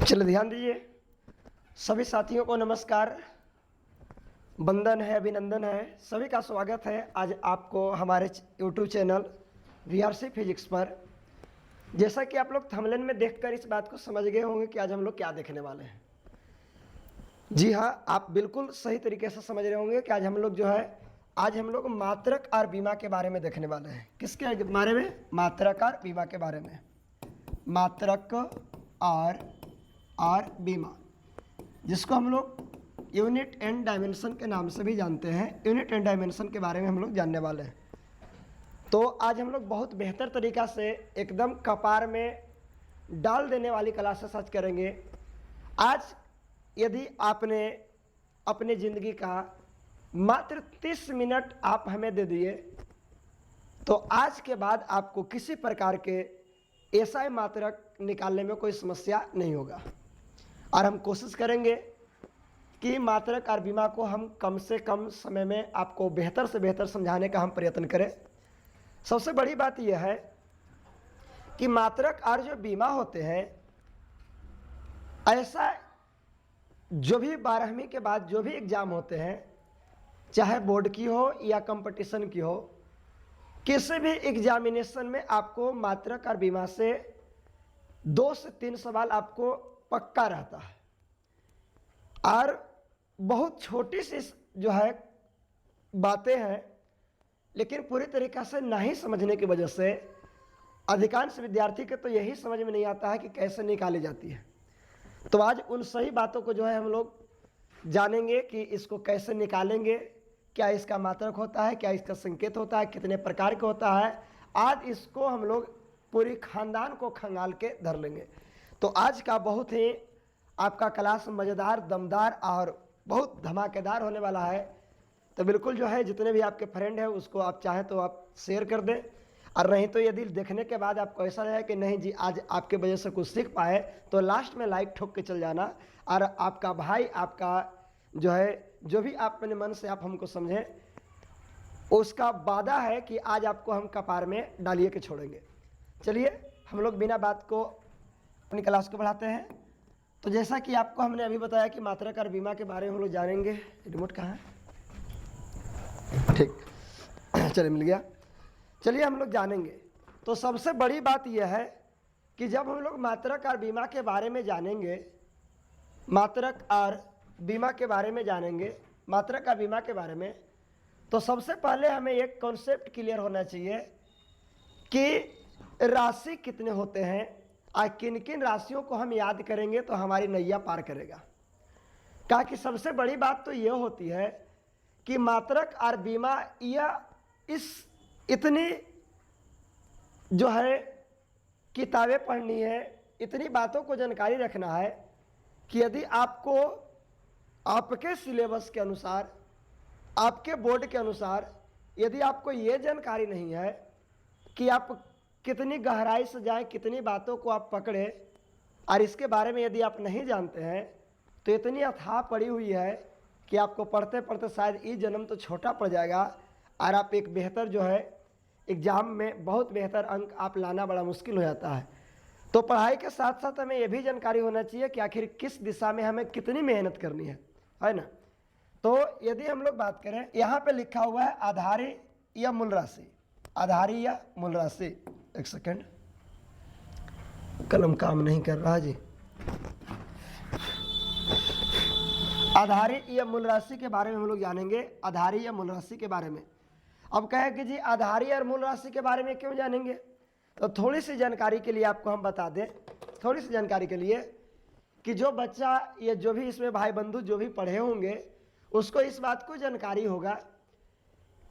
चलिए ध्यान दीजिए, सभी साथियों को नमस्कार, वंदन है, अभिनंदन है, सभी का स्वागत है आज आपको हमारे YouTube चैनल VRC फिजिक्स पर। जैसा कि आप लोग थंबनेल में देखकर इस बात को समझ गए होंगे कि आज हम लोग क्या देखने वाले हैं। जी हाँ, आप बिल्कुल सही तरीके से समझ रहे होंगे कि आज हम लोग मात्रक और बीमा के बारे में देखने वाले हैं। किसके बारे में? मात्रक और बीमा के बारे में। मात्रक और बीमा, जिसको हम लोग यूनिट एंड डायमेंशन के नाम से भी जानते हैं। यूनिट एंड डायमेंशन के बारे में हम लोग जानने वाले हैं। तो आज हम लोग बहुत बेहतर तरीक़ा से एकदम कपार में डाल देने वाली क्लासेस आज करेंगे। आज यदि आपने अपने ज़िंदगी का मात्र 30 मिनट आप हमें दे दिए तो आज के बाद आपको किसी प्रकार के ऐसा मात्रक निकालने में कोई समस्या नहीं होगा। और हम कोशिश करेंगे कि मात्रक और बीमा को हम कम से कम समय में आपको बेहतर से बेहतर समझाने का हम प्रयत्न करें। सबसे बड़ी बात यह है कि मात्रक और जो बीमा होते हैं, ऐसा जो भी 12वीं के बाद जो भी एग्ज़ाम होते हैं, चाहे बोर्ड की हो या कंपटीशन की हो, किसी भी एग्जामिनेशन में आपको मात्रक और बीमा से 2 से 3 सवाल आपको पक्का रहता है। और बहुत छोटी सी जो है बातें हैं, लेकिन पूरी तरीक़ा से नहीं समझने की वजह से अधिकांश विद्यार्थी के तो यही समझ में नहीं आता है कि कैसे निकाली जाती है। तो आज उन सही बातों को जो है हम लोग जानेंगे कि इसको कैसे निकालेंगे, क्या इसका मात्रक होता है, क्या इसका संकेत होता है, कितने प्रकार का होता है। आज इसको हम लोग पूरी खानदान को खंगाल के धर लेंगे। तो आज का बहुत ही आपका क्लास मज़ेदार, दमदार और बहुत धमाकेदार होने वाला है। तो बिल्कुल जो है जितने भी आपके फ्रेंड हैं उसको आप चाहें तो आप शेयर कर दें, और नहीं तो यदि देखने के बाद आपको ऐसा रहे कि नहीं जी आज आपके वजह से कुछ सीख पाए तो लास्ट में लाइक ठोक के चल जाना। और आपका भाई, आपका जो है जो भी आप अपने मन से आप हमको समझें, उसका वादा है कि आज आपको हम कपार में डालिए के छोड़ेंगे। चलिए हम लोग बिना बात को अपनी क्लास को बढ़ाते हैं। तो जैसा कि आपको हमने अभी बताया कि मात्रक और बीमा के बारे में हम लोग जानेंगे। रिमोट कहाँ है? ठीक, चलिए मिल गया। चलिए हम लोग जानेंगे। तो सबसे बड़ी बात यह है कि जब हम लोग मात्रक और बीमा के बारे में जानेंगे, मात्रक और बीमा के बारे में जानेंगे, मात्रक और बीमा के बारे में, तो सबसे पहले हमें एक कॉन्सेप्ट क्लियर होना चाहिए कि राशि कितने होते हैं और किन किन राशियों को हम याद करेंगे तो हमारी नैया पार करेगा। कहा कि सबसे बड़ी बात तो यह होती है कि मात्रक और बीमा यह इतनी जो है किताबें पढ़नी है, इतनी बातों को जानकारी रखना है कि यदि आपको आपके सिलेबस के अनुसार, आपके बोर्ड के अनुसार यदि आपको ये जानकारी नहीं है कि आप कितनी गहराई से जाएं, कितनी बातों को आप पकड़े, और इसके बारे में यदि आप नहीं जानते हैं तो इतनी अथाह पड़ी हुई है कि आपको पढ़ते पढ़ते शायद ये जन्म तो छोटा पड़ जाएगा और आप एक बेहतर जो है एग्ज़ाम में बहुत बेहतर अंक आप लाना बड़ा मुश्किल हो जाता है। तो पढ़ाई के साथ साथ हमें यह भी जानकारी होना चाहिए कि आखिर किस दिशा में हमें कितनी मेहनत करनी है ना। तो यदि हम लोग बात करें, यहाँ पे लिखा हुआ है आधारी या मूल राशि, आधारी या मूल राशि। एक सेकेंड, कलम काम नहीं कर रहा जी। आधारी या मूल राशि के बारे में हम लोग जानेंगे, आधारी या मूल राशि के बारे में। अब कहे कि जी आधारी और मूल राशि के बारे में क्यों जानेंगे, तो थोड़ी सी जानकारी के लिए आपको हम बता दें, थोड़ी सी जानकारी के लिए कि जो बच्चा या जो भी इसमें भाई बंधु जो भी पढ़े होंगे उसको इस बात को जानकारी होगा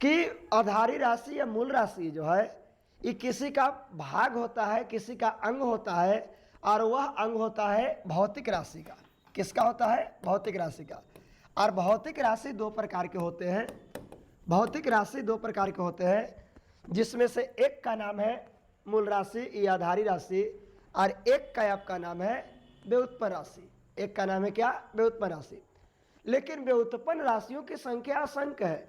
कि आधारी राशि या मूल राशि जो है ये किसी का भाग होता है, किसी का अंग होता है, और वह अंग होता है भौतिक राशि का। किसका होता है? भौतिक राशि का। और भौतिक राशि 2 प्रकार के होते हैं। भौतिक राशि 2 प्रकार के होते हैं, जिसमें से एक का नाम है मूल राशि या आधारी राशि, और एक का आपका नाम है व्युत्पन्न राशि। एक का नाम है क्या? व्युत्पन्न राशि। लेकिन व्युत्पन्न राशियों की संख्या असंख्य है,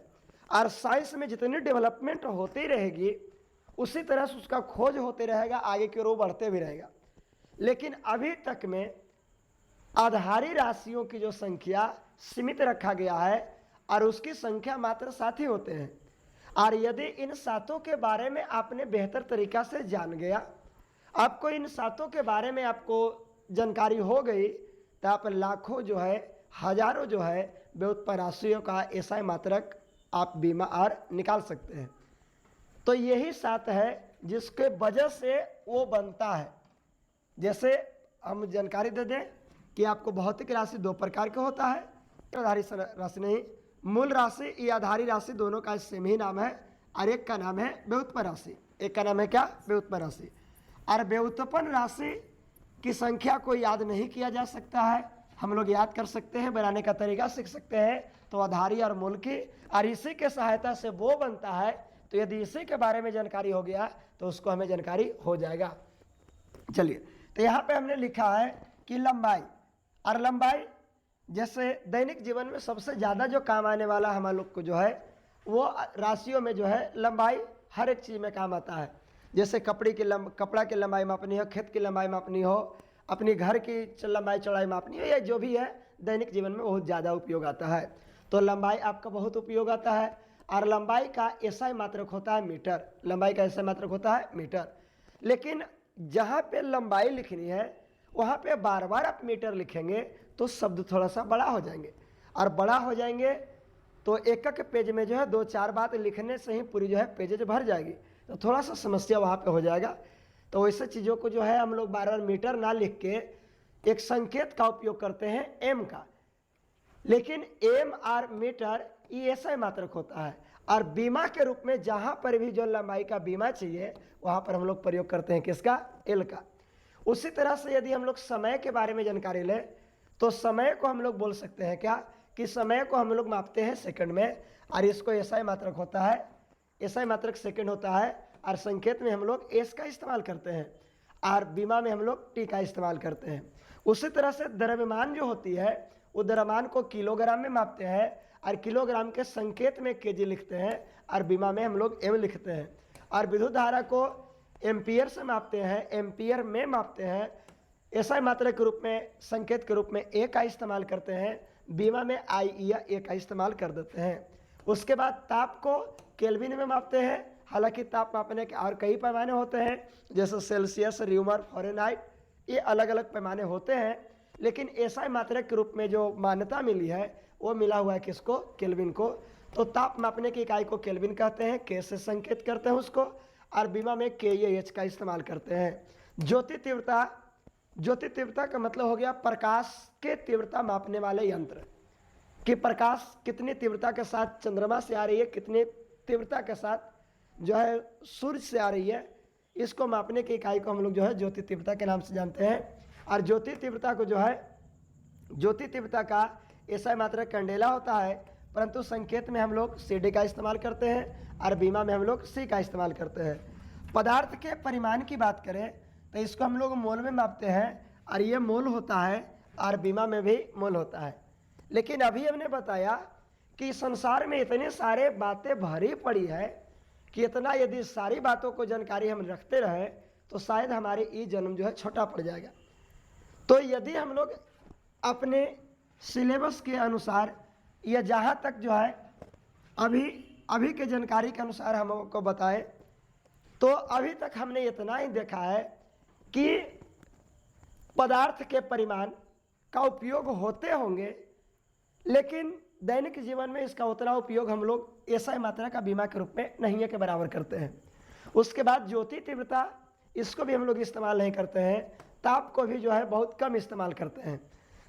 और साइंस में जितनी डेवलपमेंट होती रहेगी उसी तरह से उसका खोज होते रहेगा, आगे की ओर बढ़ते भी रहेगा। लेकिन अभी तक में आधारी राशियों की जो संख्या सीमित रखा गया है और उसकी संख्या मात्र 7 ही होते हैं। और यदि इन 7 के बारे में आपने बेहतर तरीका से जान गया, आपको इन 7 के बारे में आपको जानकारी हो गई, तो आप लाखों जो है, हजारों जो है व्युत्पन्न राशियों का ऐसा मात्रक आप बीमा और निकाल सकते हैं। तो यही 7 है जिसके वजह से वो बनता है। जैसे हम जानकारी दे दें कि आपको भौतिक राशि 2 प्रकार का होता है, आधारी राशि नहीं, मूल राशि या आधारी राशि दोनों का सेम ही नाम है, और एक का नाम है व्युत्पन्न राशि। एक का नाम है क्या? व्युत्पन्न राशि। और व्युत्पन्न राशि की संख्या को याद नहीं किया जा सकता है, हम लोग याद कर सकते हैं, बनाने का तरीका सीख सकते हैं। तो आधारी और मूल की, और इसी के सहायता से वो बनता है। तो यदि इसी के बारे में जानकारी हो गया तो उसको हमें जानकारी हो जाएगा। चलिए, तो यहाँ पे हमने लिखा है कि लंबाई, और लंबाई जैसे दैनिक जीवन में सबसे ज़्यादा जो काम आने वाला हम लोग को जो है वो राशियों में जो है लंबाई हर एक चीज़ में काम आता है। जैसे कपड़ा की लंबाई मापनी हो, खेत की लंबाई मापनी हो, अपनी घर की लंबाई चौड़ाई मापनी हो, या जो भी है दैनिक जीवन में बहुत ज़्यादा उपयोग आता है। तो लंबाई आपका बहुत उपयोग आता है। और लंबाई का ऐसा मात्रक होता है मीटर। लंबाई का ऐसा मात्रक होता है मीटर। लेकिन जहाँ पे लंबाई लिखनी है वहाँ पे बार बार आप मीटर लिखेंगे तो शब्द थोड़ा सा बड़ा हो जाएंगे, और बड़ा हो जाएंगे तो एक एक पेज में जो है 2-4 बात लिखने से ही पूरी जो है पेजेज भर जाएगी, तो थोड़ा सा समस्या वहाँ पे हो जाएगा। तो वैसे चीज़ों को जो है हम लोग बार बार मीटर ना लिख के एक संकेत का उपयोग करते हैं, एम का। लेकिन एम और मीटर ये ऐसा मात्रक होता है। और बीमा के रूप में जहाँ पर भी जो लंबाई का बीमा चाहिए वहाँ पर हम लोग प्रयोग करते हैं किसका? एल का। उसी तरह से यदि हम लोग समय के बारे में जानकारी लें तो समय को हम लोग बोल सकते हैं क्या कि समय को हम लोग मापते हैं सेकंड में, और इसको ऐसा मात्रक होता है, ऐसा मात्रक सेकंड होता है। और संकेत में हम लोग एस का इस्तेमाल करते हैं, और बीमा में हम लोग टी का इस्तेमाल करते हैं। उसी तरह से द्रव्यमान जो होती है वो द्रव्यमान को किलोग्राम में मापते हैं, और किलोग्राम के संकेत में केजी लिखते हैं, और बीमा में हम लोग एम लिखते हैं। और विद्युत धारा को एम्पियर से मापते हैं, एम्पियर में मापते हैं। ऐसा मात्रक के रूप में, संकेत के रूप में ए का इस्तेमाल करते हैं, बीमा में आई या ए का इस्तेमाल कर देते हैं। उसके बाद ताप को केल्विन में मापते हैं। हालांकि ताप मापने के और कई पैमाने होते हैं, जैसे सेल्सियस, र्यूमर, फ़ारेनहाइट, ये अलग अलग पैमाने होते हैं। लेकिन ऐसा मात्रक के रूप में जो मान्यता मिली है वो मिला हुआ है किसको? केल्विन को। तो ताप मापने की इकाई को केल्विन कहते हैं, के से संकेत करते हैं उसको, और बीमा में के एच का इस्तेमाल करते हैं। ज्योति तीव्रता, ज्योति तीव्रता का मतलब हो गया प्रकाश के तीव्रता मापने वाले यंत्र, कि प्रकाश कितनी तीव्रता के साथ चंद्रमा से आ रही है, कितनी तीव्रता के साथ जो है सूर्य से आ रही है, इसको मापने की इकाई को हम लोग जो है ज्योति तीव्रता के नाम से जानते हैं। और ज्योति तीव्रता को जो है, ज्योति तीव्रता का ऐसा मात्रक कैंडेला होता है, परंतु संकेत में हम लोग CD का इस्तेमाल करते हैं, और बीमा में हम लोग C का इस्तेमाल करते हैं। पदार्थ के परिमाण की बात करें तो इसको हम लोग मोल में मापते हैं, और ये मोल होता है, और बीमा में भी मोल होता है। लेकिन अभी हमने बताया कि संसार में इतने सारे बातें भरी पड़ी है कि इतना यदि सारी बातों को जानकारी हम रखते रहे तो शायद हमारे ये जन्म जो है छोटा पड़ जाएगा। तो यदि हम लोग अपने सिलेबस के अनुसार या जहाँ तक जो है अभी के जानकारी के अनुसार हम आपको बताएं, तो अभी तक हमने इतना ही देखा है कि पदार्थ के परिमाण का उपयोग होते होंगे, लेकिन दैनिक जीवन में इसका उतना उपयोग हम लोग ऐसा मात्रा का बीमा के रूप में नहीं है के बराबर करते हैं। उसके बाद ज्योति तीव्रता, इसको भी हम लोग इस्तेमाल नहीं करते हैं। ताप को भी जो है बहुत कम इस्तेमाल करते हैं।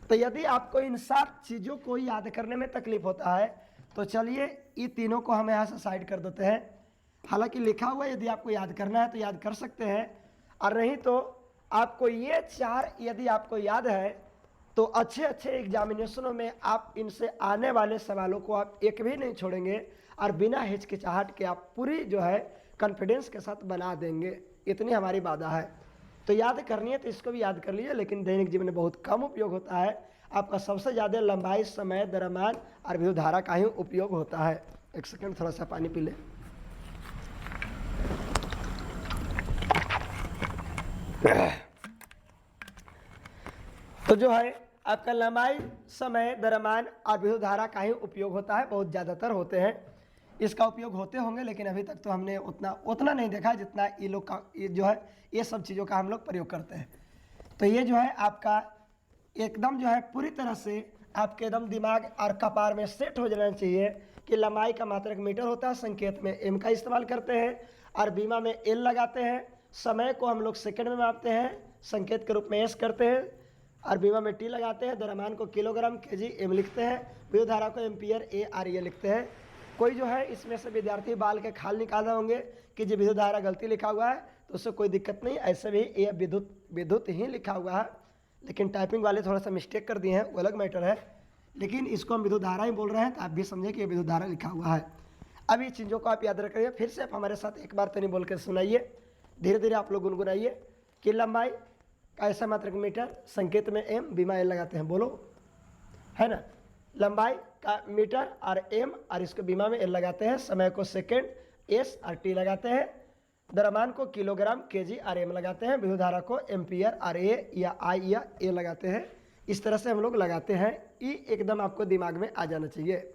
तो यदि आपको इन 7 चीज़ों को याद करने में तकलीफ होता है तो चलिए ये तीनों को हम यहाँ से साइड कर देते हैं। हालांकि लिखा हुआ है, यदि आपको याद करना है तो याद कर सकते हैं, और नहीं तो आपको ये 4 यदि आपको याद है तो अच्छे एग्जामिनेशनों में आप इनसे आने वाले सवालों को आप एक भी नहीं छोड़ेंगे, और बिना हिचकिचाहट के आप पूरी जो है कॉन्फिडेंस के साथ बना देंगे। इतनी हमारी वादा है। तो याद करनी है तो इसको भी याद कर लीजिए, लेकिन दैनिक जीवन में बहुत कम उपयोग होता है। आपका सबसे ज़्यादा लंबाई, समय, द्रव्यमान और विद्युत धारा का ही उपयोग होता है। एक सेकंड, थोड़ा सा पानी पी ले। तो जो है आपका लंबाई, समय, द्रव्यमान और विद्युत धारा का ही उपयोग होता है, बहुत ज़्यादातर होते हैं। इसका उपयोग होते होंगे लेकिन अभी तक तो हमने उतना नहीं देखा जितना ये लोग का ये जो है ये सब चीज़ों का हम लोग प्रयोग करते हैं। तो ये जो है आपका एकदम जो है पूरी तरह से आपके एकदम दिमाग और कपार में सेट हो जाना चाहिए कि लंबाई का मात्रक मीटर होता है, संकेत में एम का इस्तेमाल करते हैं और बीमा में एल लगाते हैं, समय को हम लोग सेकंड में मापते हैं, संकेत के रूप में एस करते हैं और बीमा में टी लगाते हैं, द्रव्यमान को किलोग्राम केजी एम लिखते हैं, विद्युत धारा को एम्पियर ए आर ए लिखते हैं। कोई जो है इसमें से विद्यार्थी बाल के खाल निकाल रहे होंगे कि जो विद्युत धारा गलती लिखा हुआ है तो उससे कोई दिक्कत नहीं, ऐसे भी ये विद्युत ही लिखा हुआ है, लेकिन टाइपिंग वाले थोड़ा सा मिस्टेक कर दिए हैं, वो अलग मैटर है, लेकिन इसको हम विद्युत धारा ही बोल रहे हैं तो आप भी समझे कि ये विद्युत धारा लिखा हुआ है। अब ये चीज़ों को आप याद रखिए, फिर से आप हमारे साथ एक बार तो नहीं बोल के सुनाइए, धीरे धीरे आप लोग गुनगुनाइए कि लंबाई का ऐसा मात्रक मीटर, संकेत में एम, बीमा एल लगाते हैं, बोलो है ना। लंबाई का मीटर और एम और इसको बीमा में एल लगाते हैं, समय को सेकेंड एस और टी लगाते हैं, द्रव्यमान को किलोग्राम केजी और एम लगाते हैं, विद्युत धारा को एम्पियर और ए या आई या ए लगाते हैं। इस तरह से हम लोग लगाते हैं, ये एकदम आपको दिमाग में आ जाना चाहिए।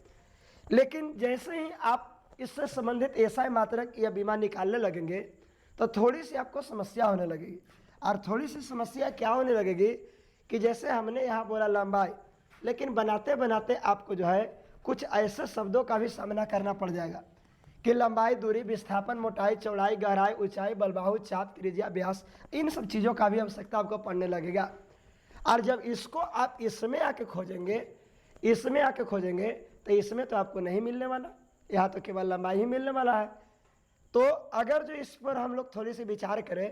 लेकिन जैसे ही आप इससे संबंधित एसआई मात्रक या बीमा निकालने लगेंगे तो थोड़ी सी आपको समस्या होने लगेगी। और थोड़ी सी समस्या क्या होने लगेगी कि जैसे हमने यहाँ बोला लंबाई, लेकिन बनाते बनाते आपको जो है कुछ ऐसे शब्दों का भी सामना करना पड़ जाएगा कि लंबाई, दूरी, विस्थापन, मोटाई, चौड़ाई, गहराई, ऊंचाई, बलबाहु, चाप, त्रिज्या, व्यास, इन सब चीज़ों का भी आवश्यकता आपको पड़ने लगेगा। और जब इसको आप इसमें आके खोजेंगे तो इसमें तो आपको नहीं मिलने वाला, यहाँ तो केवल लंबाई ही मिलने वाला है। तो अगर जो इस पर हम लोग थोड़ी सी विचार करें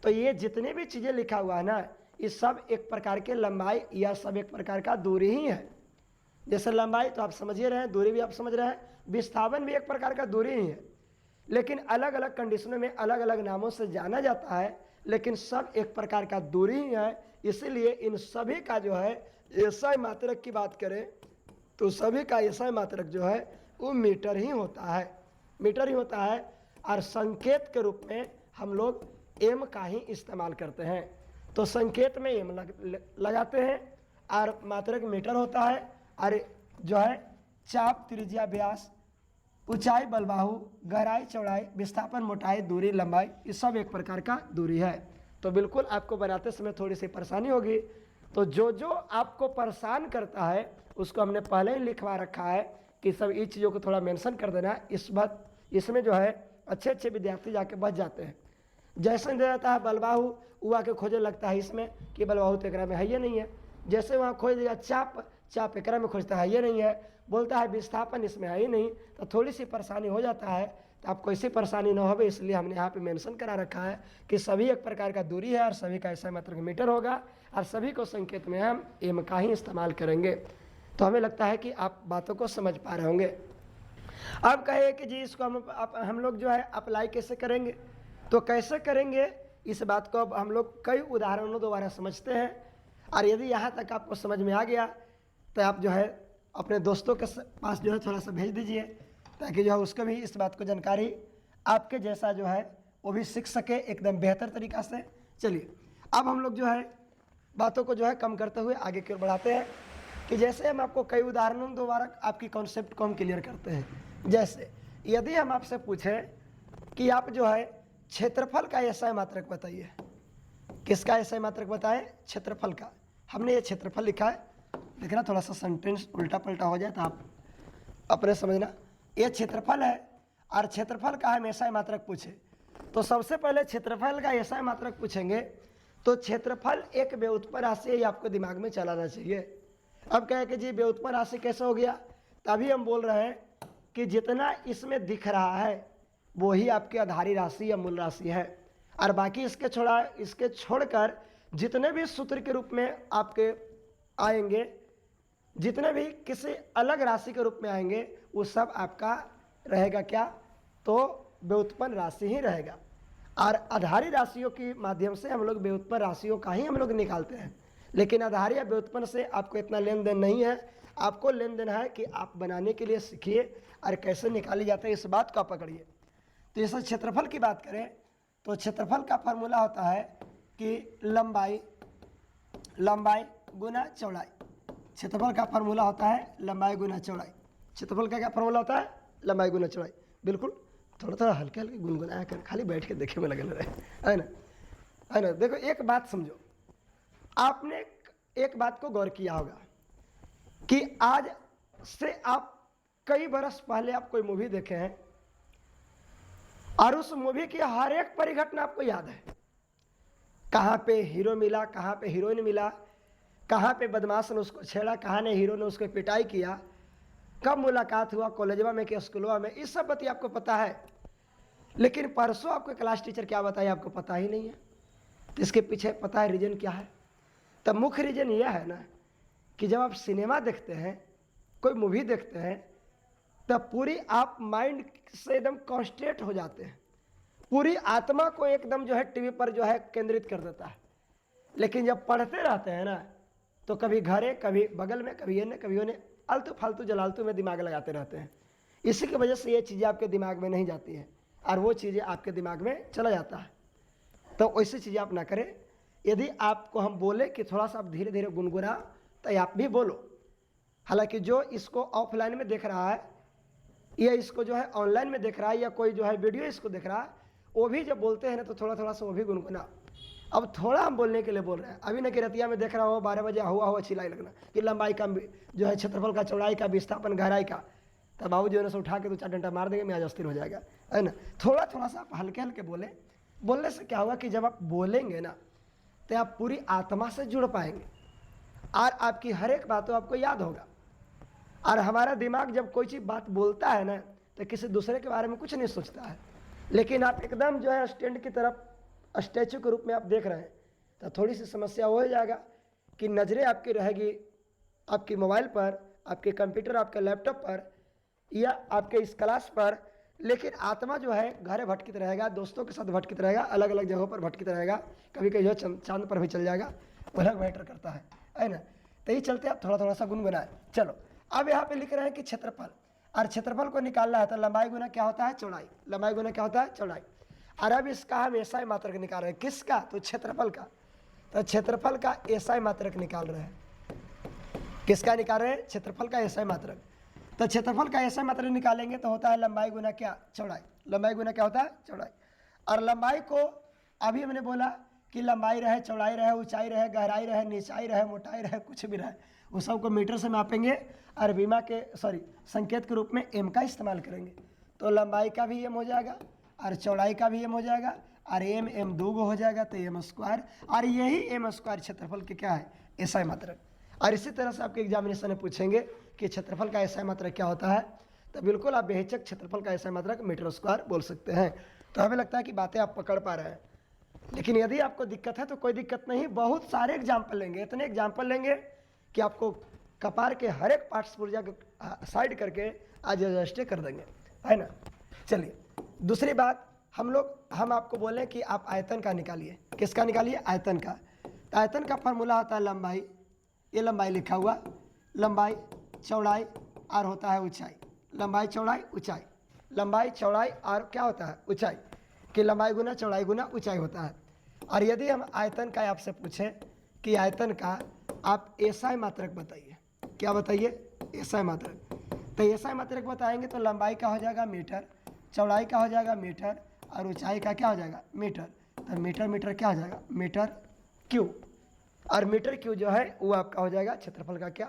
तो ये जितनी भी चीज़ें लिखा हुआ है ना, ये सब एक प्रकार के लंबाई या सब एक प्रकार का दूरी ही है। जैसे लंबाई तो आप समझिए रहे हैं, दूरी भी आप समझ रहे हैं, विस्थापन भी एक प्रकार का दूरी ही है, लेकिन अलग अलग कंडीशनों में अलग अलग नामों से जाना जाता है, लेकिन सब एक प्रकार का दूरी ही है। इसीलिए इन सभी का जो है एसआई मात्रक की बात करें तो सभी का एसआई मात्रक जो है वो मीटर ही होता है, और संकेत के रूप में हम लोग एम का ही इस्तेमाल करते हैं। तो संकेत में एम लगाते हैं और मात्रक मीटर होता है, और जो है चाप, त्रिज्या, व्यास, ऊंचाई, बलबाहु, गहराई, चौड़ाई, विस्थापन, मोटाई, दूरी, लंबाई, ये सब एक प्रकार का दूरी है। तो बिल्कुल आपको बनाते समय थोड़ी सी परेशानी होगी, तो जो आपको परेशान करता है उसको हमने पहले ही लिखवा रखा है कि सब ये चीज़ों को थोड़ा मेंशन कर देना। इस बात इसमें जो है अच्छे विद्यार्थी जाके बच जाते हैं। जैसे दे जाता है बलबाहु, वो आके खोजने लगता है इसमें कि बलबाहु तो एकरा में है ये नहीं है। जैसे वहाँ खोज देगा चाप एकरा में खोजता है ये नहीं है, बोलता है विस्थापन इसमें है ही नहीं, तो थोड़ी सी परेशानी हो जाता है। तो आपको ऐसी परेशानी ना हो, इसलिए हमने यहाँ पे मेंशन करा रखा है कि सभी एक प्रकार का दूरी है और सभी का ऐसा मात्रक मीटर होगा, और सभी को संकेत में हम एम का ही इस्तेमाल करेंगे। तो हमें लगता है कि आप बातों को समझ पा रहे होंगे। अब कहे कि जी इसको हम लोग जो है अप्लाई कैसे करेंगे, तो कैसे करेंगे इस बात को अब हम लोग कई उदाहरणों द्वारा समझते हैं। और यदि यहाँ तक आपको समझ में आ गया तो आप जो है अपने दोस्तों के पास जो है थोड़ा सा भेज दीजिए, ताकि जो है उसको भी इस बात को जानकारी आपके जैसा जो है वो भी सीख सके एकदम बेहतर तरीक़ा से। चलिए अब हम लोग जो है बातों को जो है कम करते हुए आगे की ओर बढ़ाते हैं कि जैसे हम आपको कई उदाहरणों द्वारा आपकी कॉन्सेप्ट को हम क्लियर करते हैं। जैसे यदि हम आपसे पूछें कि आप जो है क्षेत्रफल का एसआई मात्रक बताइए, किसका एसआई मात्रक बताएं? क्षेत्रफल का। हमने ये क्षेत्रफल लिखा है, देखना थोड़ा सा सेंटेंस उल्टा पलटा हो जाए तो आप अपने समझना। ये क्षेत्रफल है और क्षेत्रफल का हम एसआई मात्रक पूछे तो सबसे पहले क्षेत्रफल का एसआई मात्रक पूछेंगे तो क्षेत्रफल एक व्युत्पन्न राशि है, ये आपको दिमाग में चलाना चाहिए। अब कहे कि जी व्युत्पन्न राशि कैसे हो गया, तभी हम बोल रहे हैं कि जितना इसमें दिख रहा है वही आपकी आधारी राशि या मूल राशि है, और बाकी इसके छोड़कर जितने भी सूत्र के रूप में आपके आएंगे, जितने भी किसी अलग राशि के रूप में आएंगे, वो सब आपका रहेगा क्या, तो व्युत्पन्न राशि ही रहेगा। और आधारी राशियों के माध्यम से हम लोग व्युत्पन्न राशियों का ही हम लोग निकालते हैं, लेकिन आधारी या व्युत्पन्न से आपको इतना लेन देन नहीं है। आपको लेन देन है कि आप बनाने के लिए सीखिए और कैसे निकाली जाता है इस बात को पकड़िए। तो जैसे क्षेत्रफल की बात करें तो क्षेत्रफल का फार्मूला होता है कि लंबाई लंबाई गुना चौड़ाई। क्षेत्रफल का फॉर्मूला होता है लंबाई गुना चौड़ाई। क्षेत्रफल का क्या फॉर्मूला होता है? लंबाई गुना चौड़ाई। बिल्कुल, थोड़ा थोड़ा हल्के हल्के गुनगुनाया कर, खाली बैठ के देखे में लगे रहे, है ना, है ना। देखो एक बात समझो, आपने एक बात को गौर किया होगा कि आज से आप कई बरस पहले आप कोई मूवी देखे हैं और उस मूवी की हर एक परिघटना आपको याद है। कहाँ पे हीरो मिला, कहाँ पे हीरोइन मिला, कहाँ पे बदमाश ने उसको छेड़ा, कहाँ ने हीरो ने उसको पिटाई किया, कब मुलाकात हुआ, कॉलेजवा में कि स्कूलवा में, इस सब बात आपको पता है। लेकिन परसों आपको क्लास टीचर क्या बताया आपको पता ही नहीं है। तो इसके पीछे पता है रीजन क्या है? तब मुख्य रीजन यह है ना कि जब आप सिनेमा देखते हैं, कोई मूवी देखते हैं, तब पूरी आप माइंड से एकदम कॉन्सेंट्रेट हो जाते हैं, पूरी आत्मा को एकदम जो है टीवी पर जो है केंद्रित कर देता है। लेकिन जब पढ़ते रहते हैं ना, तो कभी घरे, कभी बगल में, कभी ये कभी उन्हें आलतू फालतू जलालतू में दिमाग लगाते रहते हैं। इसी की वजह से ये चीज़ें आपके दिमाग में नहीं जाती हैं और वो चीज़ें आपके दिमाग में चला जाता है। तो वैसी चीज़ें आप ना करें। यदि आपको हम बोले कि थोड़ा सा आप धीरे धीरे गुनगुना, तो आप भी बोलो। हालांकि जो इसको ऑफलाइन में देख रहा है या इसको जो है ऑनलाइन में देख रहा है या कोई जो है वीडियो इसको देख रहा है, वो भी जब बोलते हैं ना तो थोड़ा थोड़ा सा वो भी गुनगुना। अब थोड़ा हम बोलने के लिए बोल रहे हैं। अभी न कि रतिया में देख रहा हो 12 बजे हुआ चिल्लाई लगना कि लंबाई का जो है क्षेत्रफल का, चौड़ाई का, विस्थापन, गहराई का, तब बाबू जो है से उठा के 2-4 डंडा मार देंगे, मियाज अस्थिर हो जाएगा, है ना। थोड़ा थोड़ा सा आप हल्के हल्के बोले। बोलने से क्या होगा कि जब आप बोलेंगे ना तो आप पूरी आत्मा से जुड़ पाएंगे और आपकी हर एक बातों आपको याद होगा। और हमारा दिमाग जब कोई चीज़ बात बोलता है ना तो किसी दूसरे के बारे में कुछ नहीं सोचता है। लेकिन आप एकदम जो है स्टैंड की तरफ स्टैचू के रूप में आप देख रहे हैं तो थोड़ी सी समस्या हो जाएगा कि नज़रें आपकी रहेगी आपकी मोबाइल पर, आपके कंप्यूटर, आपके लैपटॉप पर या आपके इस क्लास पर, लेकिन आत्मा जो है घर भटकित रहेगा, दोस्तों के साथ भटकित रहेगा, अलग अलग जगहों पर भटकित रहेगा, कभी कभी जो चांद पर भी चल जाएगा, अलग मैटर करता है ना। तो ये चलते आप थोड़ा थोड़ा सा गुनगुनाए। चलो अब यहाँ पे लिख रहे हैं कि क्षेत्रफल, और क्षेत्रफल को निकालना है तो लंबाई गुना क्या होता है? चौड़ाई। लंबाई गुना क्या होता है? चौड़ाई। और अब इसका हम एसआई मात्रक निकाल रहे हैं। किसका? तो क्षेत्रफल का। तो क्षेत्रफल का एसआई मात्रक निकाल रहे हैं। किसका निकाल रहे हैं? क्षेत्रफल का एसआई मात्रक। तो क्षेत्रफल का एसआई मात्रक निकालेंगे तो होता है लंबाई गुना क्या? चौड़ाई। लंबाई गुना क्या होता है? चौड़ाई। और लंबाई को अभी हमने बोला कि लंबाई रहे, चौड़ाई रहे, ऊंचाई रहे, गहराई रहे, निचाई रहे, मोटाई रहे, कुछ भी रहे, उस सबको मीटर से मापेंगे और बीमा के संकेत के रूप में एम का इस्तेमाल करेंगे। तो लंबाई का भी एम हो जाएगा और चौड़ाई का भी एम हो जाएगा और एम 2 हो जाएगा तो एम स्क्वायर। और यही एम स्क्वायर क्षेत्रफल के क्या है? एसआई मात्रक। और इसी तरह से आपके एग्जामिनेशन में पूछेंगे कि क्षेत्रफल का एसआई मात्रक क्या होता है, तो बिल्कुल आप बेहिचक क्षेत्रफल का एसआई मात्रक मीटर स्क्वायर बोल सकते हैं। तो हमें लगता है कि बातें आप पकड़ पा रहे हैं। लेकिन यदि आपको दिक्कत है तो कोई दिक्कत नहीं, बहुत सारे एग्जाम्पल लेंगे, इतने एग्जाम्पल लेंगे कि आपको कपार के हर एक पार्ट्स पुर्जा को साइड करके आज एडजस्ट कर देंगे, है ना। चलिए दूसरी बात, हम आपको बोलें कि आप आयतन का निकालिए। किसका निकालिए? आयतन का। तो आयतन का फार्मूला होता है लंबाई, ये लंबाई लिखा हुआ, लंबाई चौड़ाई और होता है ऊंचाई। लंबाई चौड़ाई ऊंचाई, लंबाई चौड़ाई और क्या होता है? ऊंचाई। कि लंबाई गुना चौड़ाई गुना ऊंचाई होता है। और यदि हम आयतन का आपसे पूछें कि आयतन का आप एसआई मात्रक बताइए, क्या बताइए? एसआई मात्रक। तो एसआई मात्रक बताएंगे तो लंबाई का हो जाएगा मीटर, चौड़ाई का हो जाएगा मीटर और ऊंचाई का क्या हो जाएगा? मीटर। तो मीटर मीटर क्या हो जाएगा? Metre cube. और मीटर क्यू जो है वो आपका हो जाएगा क्षेत्रफल का क्या,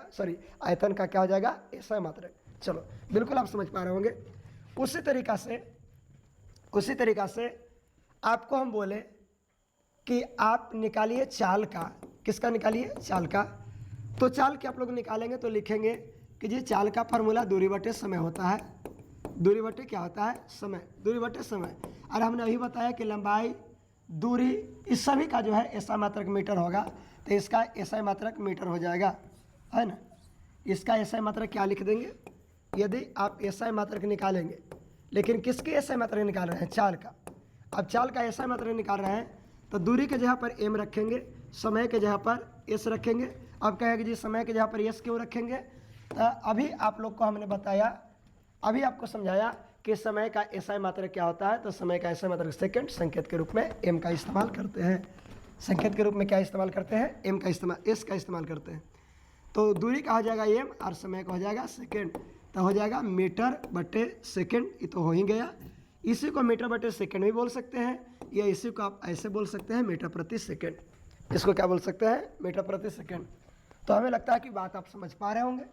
आयतन का क्या हो जाएगा? एसआई मात्रक। चलो बिल्कुल आप समझ पा रहे होंगे। उसी तरीका से आपको हम बोले कि आप निकालिए चाल का। किसका निकालिए? चाल का। तो चाल के आप लोग निकालेंगे तो लिखेंगे कि जी चाल का फार्मूला दूरी बटे समय होता है। दूरी बटे क्या होता है? समय। दूरी बटे समय। और हमने अभी बताया कि लंबाई, दूरी, इस सभी का जो है एसआई मात्रक मीटर होगा, तो इसका एसआई मात्रक मीटर हो जाएगा, है ना। इसका एसआई मात्रक क्या लिख देंगे? यदि आप एसआई मात्रक निकालेंगे, लेकिन किसके एसआई मात्रक निकाल रहे हैं? चाल का। अब चाल का एसआई मात्रक निकाल रहे हैं तो दूरी के जगह पर एम रखेंगे, समय के जगह पर एस रखेंगे। अब कहेंगे जी समय के जगह पर एस क्यों रखेंगे? तो अभी आप लोग को हमने बताया, अभी आपको समझाया कि समय का एसआई मात्रक क्या होता है। तो समय का एसआई मात्रक सेकंड संकेत के रूप में एम का इस्तेमाल करते हैं। संकेत के रूप में क्या इस्तेमाल करते हैं, एम का इस्तेमाल, एस का इस्तेमाल करते हैं। तो दूरी का हो जाएगा एम और समय का हो जाएगा सेकेंड, तो हो जाएगा मीटर बटे सेकेंड, ये तो हो ही गया। इसी को मीटर बटे सेकेंड भी बोल सकते हैं, या इसी को आप ऐसे बोल सकते हैं मीटर प्रति सेकेंड। इसको क्या बोल सकते हैं, मीटर प्रति सेकेंड। तो हमें लगता है कि बात आप समझ पा रहे होंगे।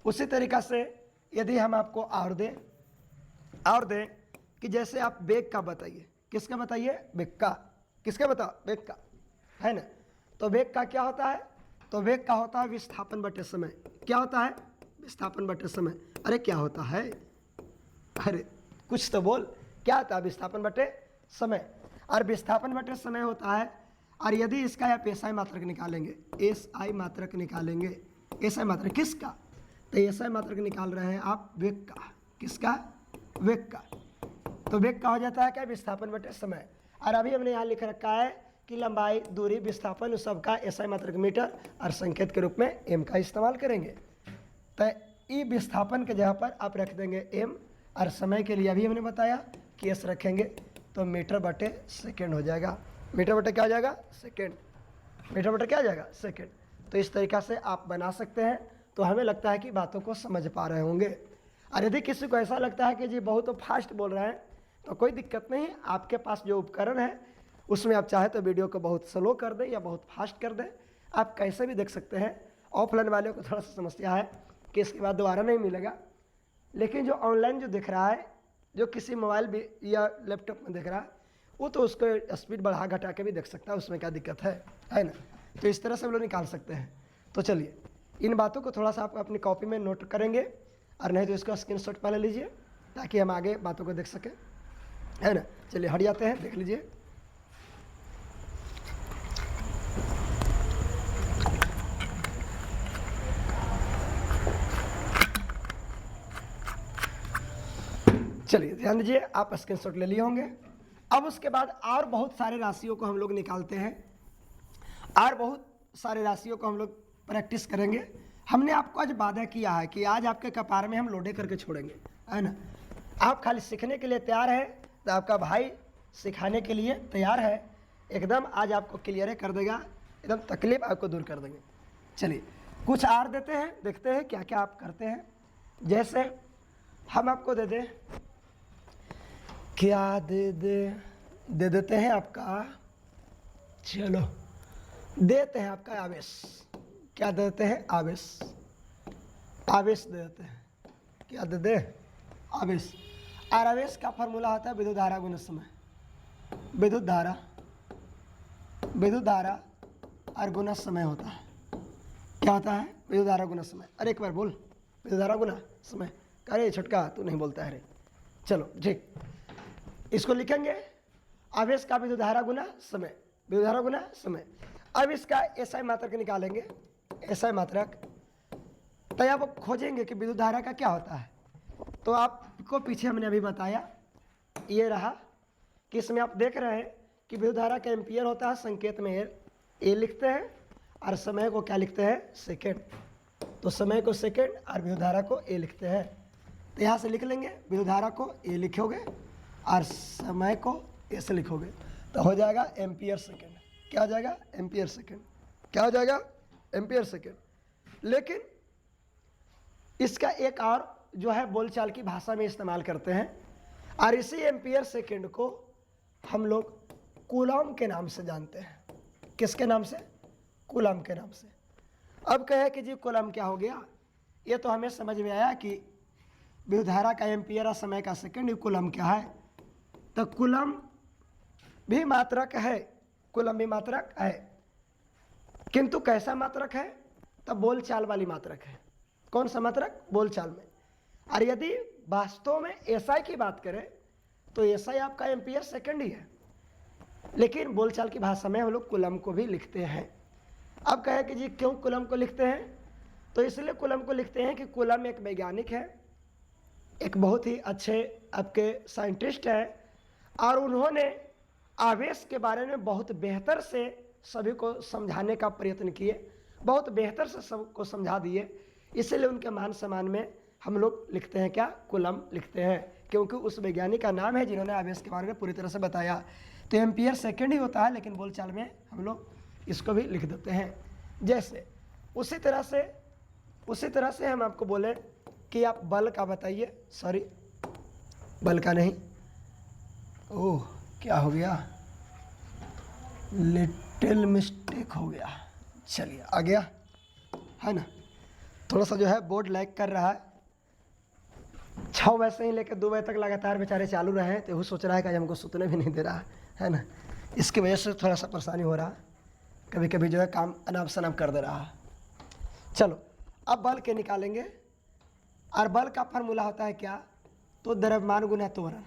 उसी तरीक़ा से यदि हम आपको और दें कि जैसे आप वेग का बताइए, किसका बताइए, वेग का, किसका बताओ, वेग का, है ना। तो वेग का क्या होता है, तो वेग का होता है विस्थापन बटे समय। क्या होता है, विस्थापन बटे समय। अरे क्या होता है, अरे कुछ तो बोल, क्या होता है, विस्थापन बटे समय। और विस्थापन बटे समय होता है, और यदि इसका आप एसआई मात्रक निकालेंगे, एसआई मात्रक निकालेंगे, एसआई मात्रक किसका, तो एसआई मात्रक निकाल रहे हैं आप वेग का, किसका, वेग का। तो वेग का हो जाता है क्या, विस्थापन बटे समय। और अभी हमने यहाँ लिख रखा है कि लंबाई, दूरी, विस्थापन उस सबका एसआई मात्रक मीटर, और संकेत के रूप में एम का इस्तेमाल करेंगे। तो ई विस्थापन के जगह पर आप रख देंगे एम, और समय के लिए अभी हमने बताया कि एस रखेंगे, तो मीटर बटे सेकेंड हो जाएगा। मीटर बटे क्या हो जाएगा, सेकेंड, मीटर बटे क्या हो जाएगा, सेकेंड। तो इस तरीक़ा से आप बना सकते हैं। तो हमें लगता है कि बातों को समझ पा रहे होंगे। और यदि किसी को ऐसा लगता है कि जी बहुत फास्ट बोल रहे हैं, तो कोई दिक्कत नहीं, आपके पास जो उपकरण है उसमें आप चाहे तो वीडियो को बहुत स्लो कर दें या बहुत फास्ट कर दें, आप कैसे भी देख सकते हैं। ऑफलाइन वालों को थोड़ा सा समस्या है कि इसके बाद दोबारा नहीं मिलेगा, लेकिन जो ऑनलाइन जो दिख रहा है, जो किसी मोबाइल या लैपटॉप में दिख रहा है, वो तो उसको स्पीड बढ़ा घटा के भी देख सकता है, उसमें क्या दिक्कत है ना। तो इस तरह से हम लोग निकाल सकते हैं। तो चलिए इन बातों को थोड़ा सा आप अपनी कॉपी में नोट करेंगे, और नहीं तो इसका स्क्रीनशॉट पहले लीजिए ताकि हम आगे बातों को देख सकें, है ना। चलिए हट जाते हैं, देख लीजिए। चलिए ध्यान दीजिए, आप स्क्रीनशॉट ले लिए होंगे। अब उसके बाद और बहुत सारे राशियों को हम लोग निकालते हैं, और बहुत सारे राशियों को हम लोग प्रैक्टिस करेंगे। हमने आपको आज वादा किया है कि आज आपके कपार में हम लोडे करके छोड़ेंगे, है ना। आप खाली सीखने के लिए तैयार है, तो आपका भाई सिखाने के लिए तैयार है एकदम। आज आपको क्लियर कर देगा, एकदम तकलीफ आपको दूर कर देंगे। चलिए कुछ और देते हैं, देखते हैं क्या क्या आप करते हैं। जैसे हम आपको दे दें, क्या दे देते हैं आपका, चलो देते हैं आपका आवेश। क्या देते हैं, आवेश, आवेश दे देते हैं। क्या दे दे, आवेश। और आवेश का फॉर्मूला होता है विद्युत धारा गुना समय। विद्युत धारा और गुना समय होता है। क्या होता है, विद्युत धारा गुना समय। अरे एक बार बोल, विद्युत धारा गुना समय। अरे छोटका तू नहीं बोलता है रे। चलो ठीक, इसको लिखेंगे आवेश का विद्युत धारा गुना समय, विद्युत धारा गुना समय। अब इसका एसआई मात्रक निकालेंगे, एसआई मात्रक। तो आप खोजेंगे कि विद्युत धारा का क्या होता है। तो आपको पीछे हमने अभी बताया, ये रहा कि इसमें आप देख रहे हैं कि विद्युत धारा का एम्पियर होता है, संकेत में ए लिखते हैं, और समय को क्या लिखते हैं, सेकेंड। तो समय को सेकेंड और विद्युत धारा को ए लिखते हैं। तो यहाँ से लिख लेंगे, विद्युत धारा को ए लिखोगे और समय को ए से लिखोगे, तो हो जाएगा एम्पियर सेकेंड। क्या हो जाएगा, एम्पियर सेकेंड। क्या हो जाएगा, एम्पियर सेकेंड। लेकिन इसका एक और जो है बोलचाल की भाषा में इस्तेमाल करते हैं, और इसी एम्पियर सेकेंड को हम लोग कूलॉम के नाम से जानते हैं। किसके नाम से, कूलॉम के नाम से। अब कहे कि जी कूलॉम क्या हो गया, ये तो हमें समझ में आया कि विद्युत धारा का एम्पियर और समय का सेकेंड, ये कूलॉम क्या है। तो कूलॉम भी मात्रक है, कूलॉम भी मात्रक है, किंतु कैसा मात्रक है, तब बोलचाल वाली मात्रक है। कौन सा मात्रक, बोलचाल में। और यदि वास्तव में एसआई की बात करें तो एसआई आपका एम्पियर सेकेंड ही है, लेकिन बोलचाल की भाषा में हम लोग कूलॉम को भी लिखते हैं। अब कहे कि जी क्यों कूलॉम को लिखते हैं, तो इसलिए कूलॉम को लिखते हैं कि कूलॉम एक वैज्ञानिक है, एक बहुत ही अच्छे आपके साइंटिस्ट हैं, और उन्होंने आवेश के बारे में बहुत बेहतर से सभी को समझाने का प्रयत्न किए, बहुत बेहतर से सबको समझा दिए। इसलिए उनके मान सम्मान में हम लोग लिखते हैं क्या, कूलॉम लिखते हैं, क्योंकि उस वैज्ञानिक का नाम है जिन्होंने आवेश के बारे में पूरी तरह से बताया। तो एम्पियर सेकेंड ही होता है, लेकिन बोलचाल में हम लोग इसको भी लिख देते हैं। जैसे उसी तरह से हम आपको बोले कि आप बल का बताइए, सॉरी बल का नहीं, ओह क्या हो गया, लिटिल मिस्टेक हो गया, चलिए आ गया है ना। थोड़ा सा जो है बोर्ड लैग कर रहा है, 6 बजे से ही लेकर 2 बजे तक लगातार बेचारे चालू रहे हैं, तो वो सोच रहा है कि आज हमको सुतने भी नहीं दे रहा है ना। इसकी वजह से थोड़ा सा परेशानी हो रहा है, कभी कभी जो है काम अनाप शनाप कर दे रहा है। चलो अब बल के निकालेंगे, और बल का फार्मूला होता है क्या, तो द्रव्यमान गुना त्वरण,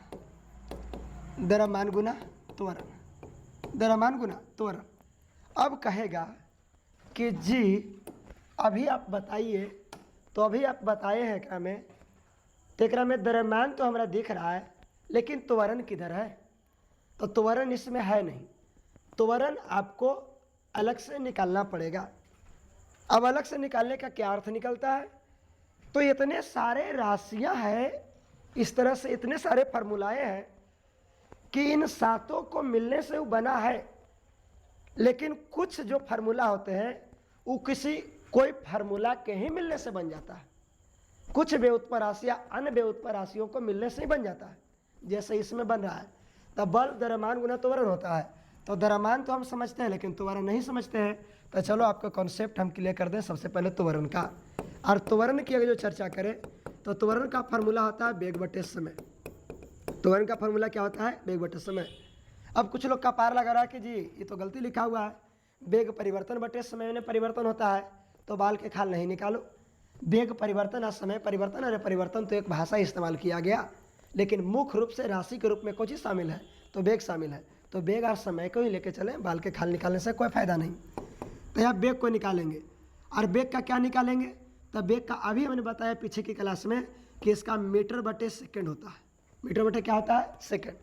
द्रव्यमान गुना त्वरण, द्रव्यमान गुना त्वरण। अब कहेगा कि जी अभी आप बताइए, तो अभी आप बताए हैं क्या में, तेकरा में द्रव्यमान तो हमारा दिख रहा है, लेकिन त्वरण किधर है, तो त्वरण इसमें है नहीं, त्वरण आपको अलग से निकालना पड़ेगा। अब अलग से निकालने का क्या अर्थ निकलता है, तो इतने सारे राशियां हैं, इस तरह से इतने सारे फार्मूलाए हैं कि इन सातों को मिलने से वो बना है, लेकिन कुछ जो फार्मूला होते हैं वो कोई फार्मूला के ही मिलने से बन जाता है, कुछ व्युत्पन्न राशियां अन्य व्युत्पन्न राशियों को मिलने से ही बन जाता है, जैसे इसमें बन रहा है। तब बल द्रव्यमान गुना त्वरण होता है, तो द्रव्यमान तो हम समझते हैं लेकिन त्वरण नहीं समझते हैं। तो चलो आपका कॉन्सेप्ट हम क्लियर कर दें। सबसे पहले त्वरण का, और त्वरण की अगर जो चर्चा करें तो त्वरण का फार्मूला होता है वेग बटे समय। त्वरण का फार्मूला क्या होता है, वेग बटे समय। अब कुछ लोग का पार लगा रहा है कि जी ये तो गलती लिखा हुआ है, वेग परिवर्तन बटे समय में परिवर्तन होता है, तो बाल के खाल नहीं निकालो। वेग परिवर्तन और समय परिवर्तन, अरे परिवर्तन तो एक भाषा इस्तेमाल किया गया, लेकिन मुख्य रूप से राशि के रूप में कुछ ही शामिल है, तो वेग शामिल है, तो वेग और समय को ही लेके चलें, बाल के खाल निकालने से कोई फायदा नहीं। तो यहाँ वेग को निकालेंगे, और वेग का क्या निकालेंगे, तब वेग का अभी हमने बताया पीछे की क्लास में कि इसका मीटर बटे सेकंड होता है। मीटर बटे क्या होता है, सेकंड।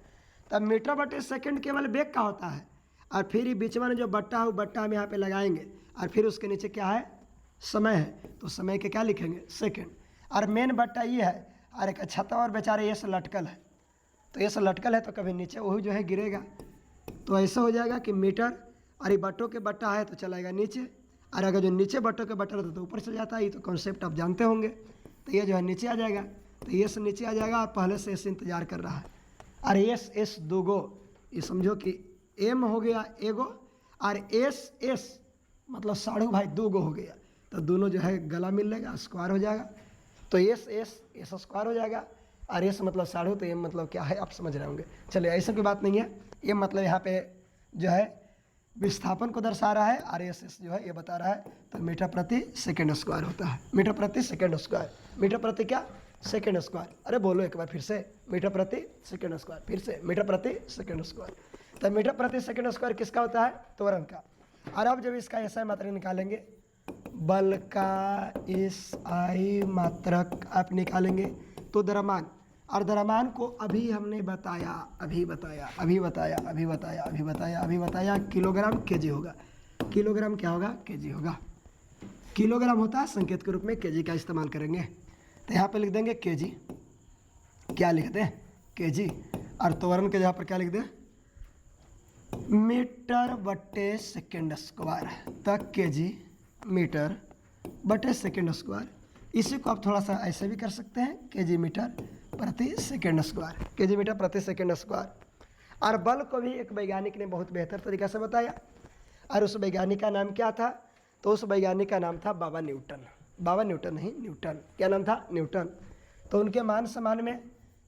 तब मीटर बटे सेकंड केवल वेग का होता है, और फिर ये बीच में जो बट्टा है वो बट्टा हम यहाँ पे लगाएंगे, और फिर उसके नीचे क्या है, समय है, तो समय के क्या लिखेंगे, सेकंड। और मेन बट्टा ये है, और एक छत्ता और बेचारे ये से लटकल है, तो ये से लटकल है तो कभी नीचे वही जो है गिरेगा, तो ऐसा हो जाएगा कि मीटर, और ये बट्टों के बट्टा है तो चलाएगा नीचे, और अगर जो नीचे बट्टों के बट्टा रहता तो ऊपर चल जाता है। ये तो कॉन्सेप्ट आप जानते होंगे। तो ये जो है नीचे आ जाएगा, तो ये से नीचे आ जाएगा, और पहले से ऐसे इंतजार कर रहा है। और एस दो गो, ये समझो कि एम हो गया एगो, और एस मतलब साढ़ू भाई 2 गो हो गया, तो दोनों जो है गला मिल लेगा, स्क्वायर हो जाएगा, तो एस स्क्वायर हो जाएगा। और एस मतलब साढ़ू, तो एम मतलब क्या है आप समझ रहे होंगे। चलिए ऐसा कोई बात नहीं है, ये मतलब यहाँ पे जो है विस्थापन को दर्शा रहा है, और एस जो है ये बता रहा है, तो मीटर प्रति सेकेंड स्क्वायर होता है, मीटर प्रति सेकेंड स्क्वायर, मीटर प्रति क्या, सेकेंड स्क्वायर। अरे बोलो एक बार फिर से, मीटर प्रति सेकेंड स्क्वायर, फिर से मीटर प्रति सेकेंड स्क्वायर। तो मीटर प्रति सेकेंड स्क्वायर किसका होता है, त्वरण का। और अब जब इसका एसआई मात्रक निकालेंगे, बल का एसआई मात्रक आप निकालेंगे, तो द्रव्यमान, और द्रव्यमान को अभी हमने बताया, किलोग्राम केजी होगा। किलोग्राम क्या होगा, केजी होगा। किलोग्राम होता है संकेत के रूप में, केजी का इस्तेमाल करेंगे, तो यहाँ पे लिख देंगे केजी, क्या लिख दें, केजी। और त्वरण के जगह पर क्या लिख दें, मीटर बटे सेकेंड स्क्वायर, तक केजी मीटर बटे सेकेंड स्क्वायर। इसी को आप थोड़ा सा ऐसे भी कर सकते हैं, केजी मीटर प्रति सेकेंड स्क्वायर, केजी मीटर प्रति सेकेंड स्क्वायर। और बल को भी एक वैज्ञानिक ने बहुत बेहतर तरीका से बताया, और उस वैज्ञानिक का नाम क्या था, तो उस वैज्ञानिक का नाम था बाबा न्यूटन। बाबा न्यूटन नहीं, न्यूटन, क्या नाम था, न्यूटन। तो उनके मान सम्मान में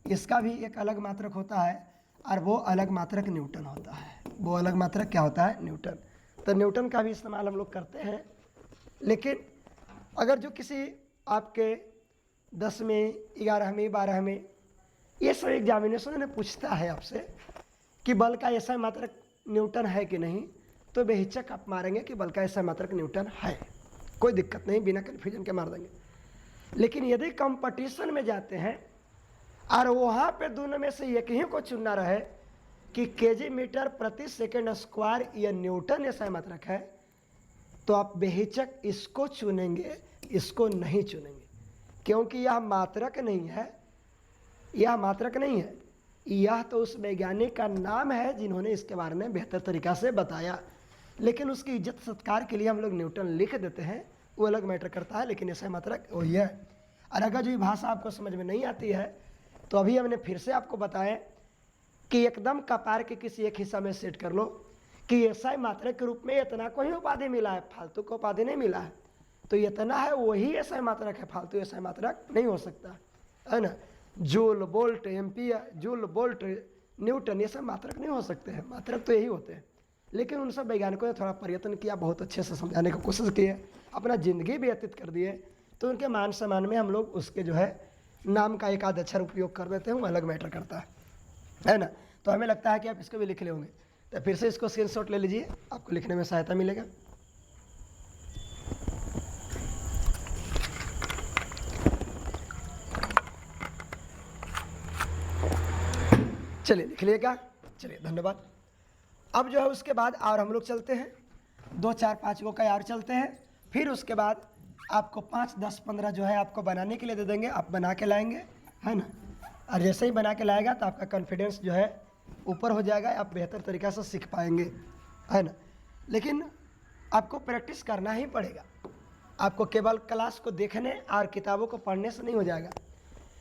इसका भी एक अलग मात्रक होता है, और वो अलग मात्रक न्यूटन होता है, वो अलग मात्रक क्या होता है, न्यूटन। तो न्यूटन का भी इस्तेमाल हम लोग करते हैं। लेकिन अगर जो किसी आपके 10वीं 11वीं 12वीं ये सब एग्जामिनेशन में पूछता है आपसे कि बल का ऐसा मात्रक न्यूटन है कि नहीं, तो बेहिचक आप मारेंगे कि बल का ऐसा मात्रक न्यूटन है, कोई दिक्कत नहीं, बिना कन्फ्यूजन के मार देंगे। लेकिन यदि कंपटीशन में जाते हैं और वहाँ पे दोनों में से एक ही को चुनना रहे कि केजी मीटर प्रति सेकेंड स्क्वायर या न्यूटन ऐसा मात्रक है, तो आप बेहिचक इसको चुनेंगे, इसको नहीं चुनेंगे, क्योंकि यह मात्रक नहीं है, यह मात्रक नहीं है। यह तो उस वैज्ञानिक का नाम है जिन्होंने इसके बारे में बेहतर तरीक़ा से बताया, लेकिन उसकी इज्जत सत्कार के लिए हम लोग न्यूटन लिख देते हैं, वो अलग मैटर करता है, लेकिन ऐसा मात्रक वही है। और अगर जो ये भाषा आपको समझ में नहीं आती है तो अभी हमने फिर से आपको बताएं कि एकदम कपार के किसी एक हिस्सा में सेट कर लो कि ऐसा मात्रक के रूप में इतना को ही उपाधि मिला है, फालतू को उपाधि नहीं मिला है, तो इतना है वही ऐसा मात्रक है, फालतू ऐसा मात्रक नहीं हो सकता है ना। Joule, bolt, ampere, joule, bolt, Newton, ये सब मात्रक नहीं हो सकते हैं, मात्रक तो यही होते हैं। लेकिन उन सब वैज्ञानिकों ने थोड़ा प्रयत्न किया, बहुत अच्छे से समझाने की कोशिश की है, अपना ज़िंदगी भी व्यतीत कर दिए, तो उनके मान सम्मान में हम लोग उसके जो है नाम का एक आध अक्षर उपयोग कर देते हैं, वो अलग मैटर करता है ना। तो हमें लगता है कि आप इसको भी लिख ले होंगे, तो फिर से इसको स्क्रीनशॉट ले लीजिए, आपको लिखने में सहायता मिलेगा। चलिए लिख लिएगा, चलिए धन्यवाद। अब जो है उसके बाद और हम लोग चलते हैं 2, 4, 5 गो का और चलते हैं, फिर उसके बाद आपको 5, 10, 15 जो है आपको बनाने के लिए दे देंगे, आप बना के लाएंगे, है ना। और जैसे ही बना के लाएगा तो आपका कॉन्फिडेंस जो है ऊपर हो जाएगा, आप बेहतर तरीक़ा से सीख पाएंगे, है ना। लेकिन आपको प्रैक्टिस करना ही पड़ेगा, आपको केवल क्लास को देखने और किताबों को पढ़ने से नहीं हो जाएगा।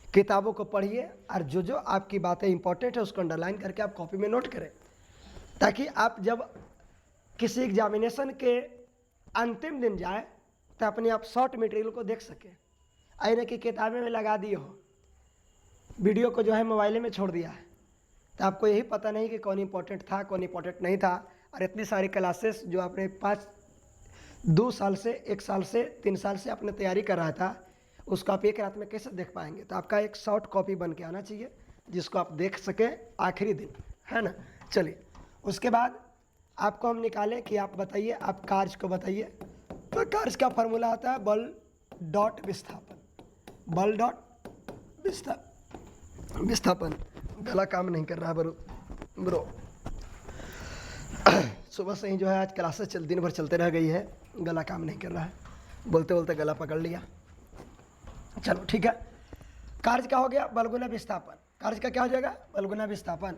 किताबों को पढ़िए और जो जो आपकी बातें इंपॉर्टेंट है उसको अंडरलाइन करके आप कॉपी में नोट करें, ताकि आप जब किसी एग्जामिनेशन के अंतिम दिन जाए तो अपने आप शॉर्ट मटेरियल को देख सके। ऐसे कि किताबें में लगा दिए हो, वीडियो को जो है मोबाइल में छोड़ दिया है, तो आपको यही पता नहीं कि कौन इंपॉर्टेंट था कौन इंपॉर्टेंट नहीं था। और इतनी सारी क्लासेस जो आपने 2 साल से 1 साल से 3 साल से अपने तैयारी कर रहा था, उसको आप एक रात में कैसे देख पाएंगे। तो आपका एक शॉर्ट कॉपी बन के आना चाहिए जिसको आप देख सकें आखिरी दिन, है ना। चलिए उसके बाद आपको हम निकालें कि आप बताइए, आप कार्य को बताइए। तो कार्य का फॉर्मूला होता है बल डॉट विस्थापन, बल डॉट विस्थापन। गला काम नहीं कर रहा ब्रो सुबह से ही जो है आज क्लासेस दिन भर चलते रह गई है, गला काम नहीं कर रहा है, बोलते बोलते गला पकड़ लिया। चलो ठीक है, कार्य क्या हो गया, बल गुना विस्थापन। कार्य का क्या हो जाएगा, बल गुना विस्थापन।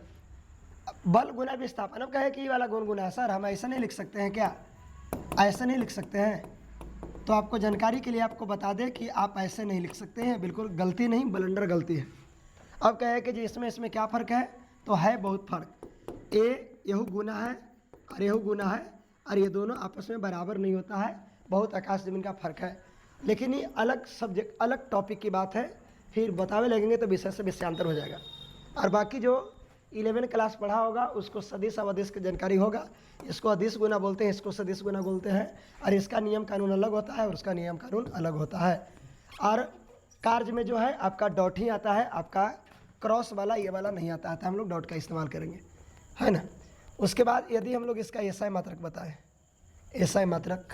बल गुना विस्थापन। अब कहे कि ये वाला गुण गुना है सर, हम ऐसा नहीं लिख सकते हैं क्या, ऐसा नहीं लिख सकते हैं। तो आपको जानकारी के लिए आपको बता दें कि आप ऐसे नहीं लिख सकते हैं, बिल्कुल गलती नहीं, ब्लंडर गलती है। अब कहे कि जी इसमें क्या फ़र्क है, तो है बहुत फ़र्क। यह गुना है और यह गुना है, और ये दोनों आपस में बराबर नहीं होता है, बहुत आकाश ज़मीन का फ़र्क है। लेकिन ये अलग सब्जेक्ट अलग टॉपिक की बात है, फिर बतावे लगेंगे तो विषय से विषयांतर हो जाएगा। और बाकी जो 11 क्लास पढ़ा होगा उसको सदिश अवदिश की जानकारी होगा। इसको अदिश गुना बोलते हैं, इसको सदिश गुना बोलते हैं, और इसका नियम कानून अलग होता है और उसका नियम कानून अलग होता है। और कार्य में जो है आपका डॉट ही आता है, आपका क्रॉस वाला ये वाला नहीं आता है, तो हम लोग डॉट का इस्तेमाल करेंगे, है ना। उसके बाद यदि हम लोग इसका एसआई मात्रक बताएं, एसआई मात्रक,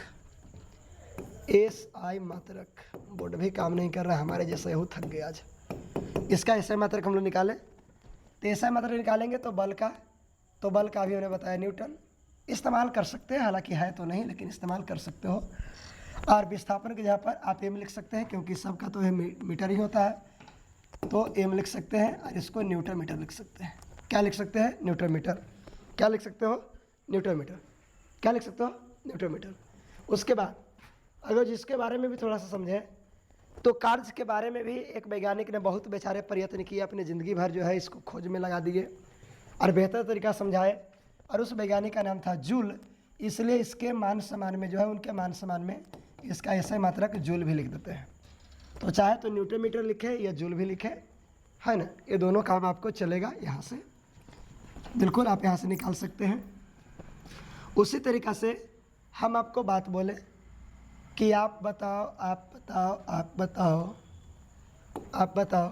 एसआई मात्रक, बोर्ड भी काम नहीं कर रहा हमारे जैसे, हो थक गया आज। इसका एसआई मात्रक हम लोग निकालें, तो एसआई मात्रक निकालेंगे तो बल का भी उन्हें बताया न्यूटन, इस्तेमाल कर सकते हैं, हालांकि है तो नहीं लेकिन इस्तेमाल कर सकते हो। और विस्थापन के जगह पर आप एम लिख सकते हैं, क्योंकि सबका तो है मीटर ही होता है, तो एम लिख सकते हैं, और इसको न्यूटन मीटर लिख सकते हैं। क्या लिख सकते हैं, न्यूटन मीटर। क्या लिख सकते हो, न्यूटन मीटर। क्या लिख सकते हो, न्यूटन मीटर। उसके बाद अगर जिसके बारे में भी थोड़ा सा समझें, तो कार्य के बारे में भी एक वैज्ञानिक ने बहुत बेचारे प्रयत्न किए, अपनी ज़िंदगी भर जो है इसको खोज में लगा दिए और बेहतर तरीका समझाए। और उस वैज्ञानिक का नाम था जूल, इसलिए इसके मान सम्मान में जो है, उनके मान सम्मान में इसका ऐसा मात्रक जूल भी लिख देते हैं। तो चाहे तो न्यूटन मीटर लिखे या जूल भी लिखे, है ना, ये दोनों काम आपको चलेगा। यहाँ से बिल्कुल आप यहाँ से निकाल सकते हैं। उसी तरीक़ा से हम आपको बात बोले कि आप बताओ, आप बताओ, आप बताओ, आप बताओ,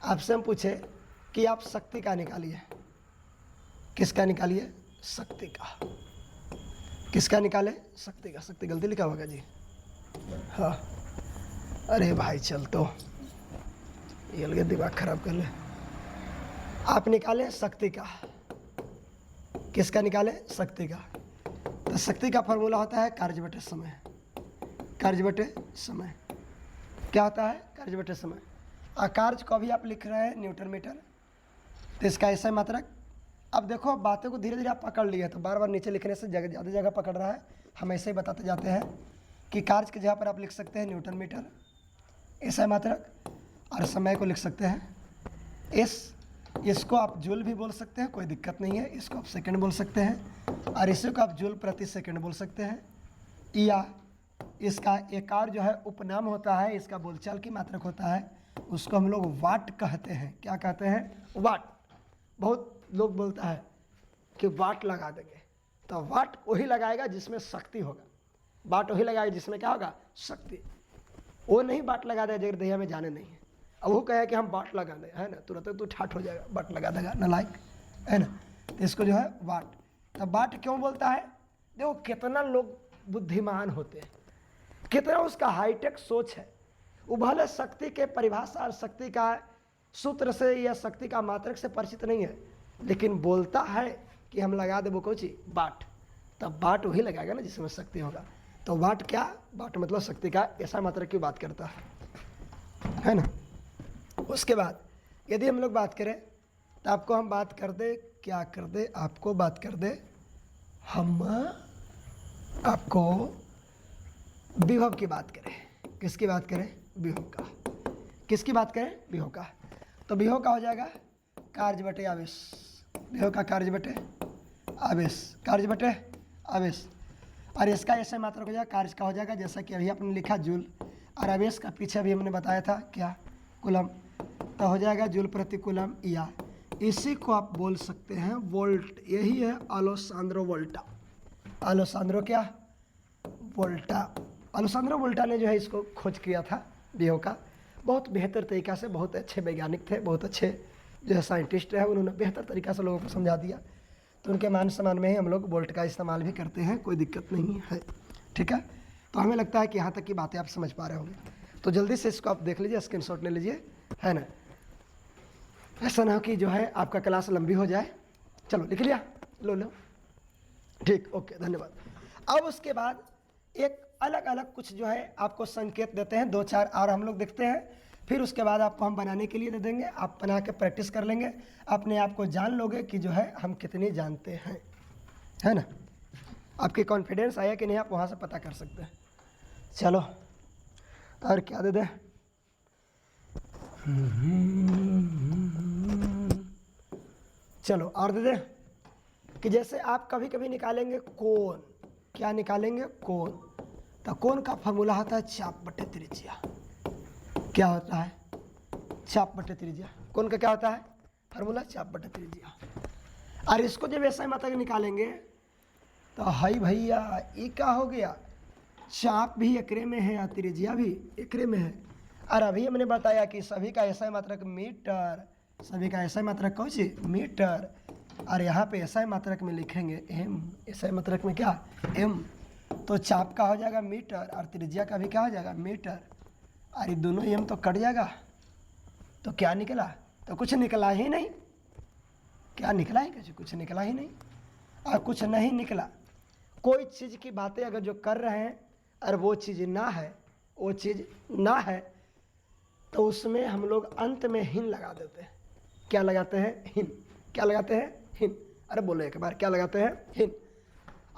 आपसे हम पूछे कि आप शक्ति का निकालिए। किसका निकालिए, शक्ति का। किसका निकाले, शक्ति का। शक्ति गलती लिखा होगा जी, हाँ। अरे भाई चल, तो ये लगे दिमाग खराब कर ले। आप निकालें शक्ति का। किसका निकाले, शक्ति का। तो शक्ति का फॉर्मूला होता है कार्य बटे समय। कार्य बटे समय क्या होता है, कार्य बटे समय। और कार्य को भी आप लिख रहे हैं न्यूटन मीटर, तो इसका ऐसा मात्रक। अब देखो, अब बातों को धीरे धीरे आप पकड़ लिए, तो बार बार नीचे लिखने से जगह ज़्यादा जगह पकड़ रहा है। हम ऐसे ही बताते जाते हैं कि कार्य की जगह पर आप लिख सकते हैं न्यूटन मीटर, ऐसा मात्रक, और समय को लिख सकते हैं एस। इसको आप जूल भी बोल सकते हैं, कोई दिक्कत नहीं है। इसको आप सेकंड बोल सकते हैं, और इसी को आप जूल प्रति सेकंड बोल सकते हैं। या इसका एक और जो है उपनाम होता है, इसका बोलचाल की मात्रक होता है, उसको हम लोग वाट कहते हैं। क्या कहते हैं? वाट। बहुत लोग बोलता है कि वाट लगा देंगे, तो वाट वही लगाएगा जिसमें शक्ति होगा। वाट वही लगाएगा जिसमें क्या होगा? शक्ति। वो नहीं वाट लगा देगा जगह दहिया में जाने नहीं है। अब वो कहे कि हम वाट लगा दें, है ना, तुरंत तू ठाठ हो जाएगा, वाट लगा देगा नालायक, है ना। तो इसको जो है वाट। तब वाट क्यों बोलता है? देखो कितना लोग बुद्धिमान होते हैं, कितना उसका हाईटेक सोच है। वो भले शक्ति के परिभाषा और शक्ति का सूत्र से या शक्ति का मात्रक से परिचित नहीं है, लेकिन बोलता है कि हम लगा दे वो कोची बाट। तब बाट वही लगाएगा ना जिसमें शक्ति होगा। तो वाट क्या? वाट मतलब शक्ति का ऐसा मात्रक की बात करता है ना। उसके बाद यदि हम लोग बात करें तो आपको हम बात कर दे, क्या कर दे, आपको बात कर दे, हम आपको विभव की बात करें। किसकी बात करें? विभव का। किसकी बात करें? विभव का। तो विभव का हो जाएगा कार्य बटे आवेश। विभव का कार्य बटे आवेश, कार्य बटे आवेश। और इसका ऐसे मात्रक हो जाएगा, कार्य का हो जाएगा जैसा कि अभी आपने लिखा जूल, और आवेश का पीछे भी हमने बताया था क्या? कूलम। तो हो जाएगा जूल प्रति कूलम। या इसी को आप बोल सकते हैं वोल्ट। यही है अलेसांद्रो वोल्टा। अलेसांद्रो क्या? वोल्टा। अलेसांद्रो वोल्टा ने जो है इसको खोज किया था विभव का। बहुत बेहतर तरीक़ा से, बहुत अच्छे वैज्ञानिक थे, बहुत अच्छे जो है साइंटिस्ट है, उन्होंने बेहतर तरीक़ा से लोगों को समझा दिया। तो उनके मान सम्मान में ही हम लोग वोल्ट का इस्तेमाल भी करते हैं, कोई दिक्कत नहीं है। ठीक है, तो हमें लगता है कि यहाँ तक की बातें आप समझ पा रहे होंगे। तो जल्दी से इसको आप देख लीजिए, स्क्रीनशॉट ले लीजिए, है ना। ऐसा ना हो कि जो है आपका क्लास लंबी हो जाए। चलो लिख लिया? लो। ठीक, ओके, धन्यवाद। अब उसके बाद एक अलग अलग कुछ जो है आपको संकेत देते हैं, 2-4 और हम लोग देखते हैं। फिर उसके बाद आपको हम बनाने के लिए दे देंगे, आप बना के प्रैक्टिस कर लेंगे, अपने आप को जान लोगे कि जो है हम कितनी जानते हैं, है ना। आपकी कॉन्फिडेंस आया कि नहीं, आप वहाँ से पता कर सकते हैं। चलो, और क्या दे दें? चलो और दे दें कि जैसे आप कभी कभी निकालेंगे कोण। क्या निकालेंगे? कोण। तो कोण का फॉर्मूला होता है चाप बटे त्रिज्या। क्या होता है? चाप बटे त्रिज्या। कोण का क्या होता है? फॉर्मूला चाप बटे त्रिज्या। और इसको जब ऐसा मात्रा निकालेंगे तो हाई भैया ये क्या हो गया? चाप भी एकरे में है और त्रिज्या भी एकरे में है। और अभी हमने बताया कि सभी का ऐसा मात्रक मीटर, सभी का ऐसा मात्रक कौन सी? मीटर। और यहाँ पे ऐसा मात्रक में लिखेंगे एम, ऐसा मात्रक में क्या? एम। तो चाप का हो जाएगा मीटर और त्रिज्या का भी क्या हो जाएगा? मीटर। और ये दोनों एम तो कट जाएगा, तो क्या निकला? तो कुछ निकला ही नहीं। क्या निकला है? कुछ निकला ही नहीं। और कुछ नहीं निकला। कोई चीज़ की बातें अगर जो कर रहे हैं और वो चीज़ ना है, वो चीज़ ना है, तो उसमें हम लोग अंत में हिन लगा देते हैं। क्या लगाते हैं? हिन। क्या लगाते हैं? हिन। अरे बोलो एक बार, क्या लगाते हैं? हिन।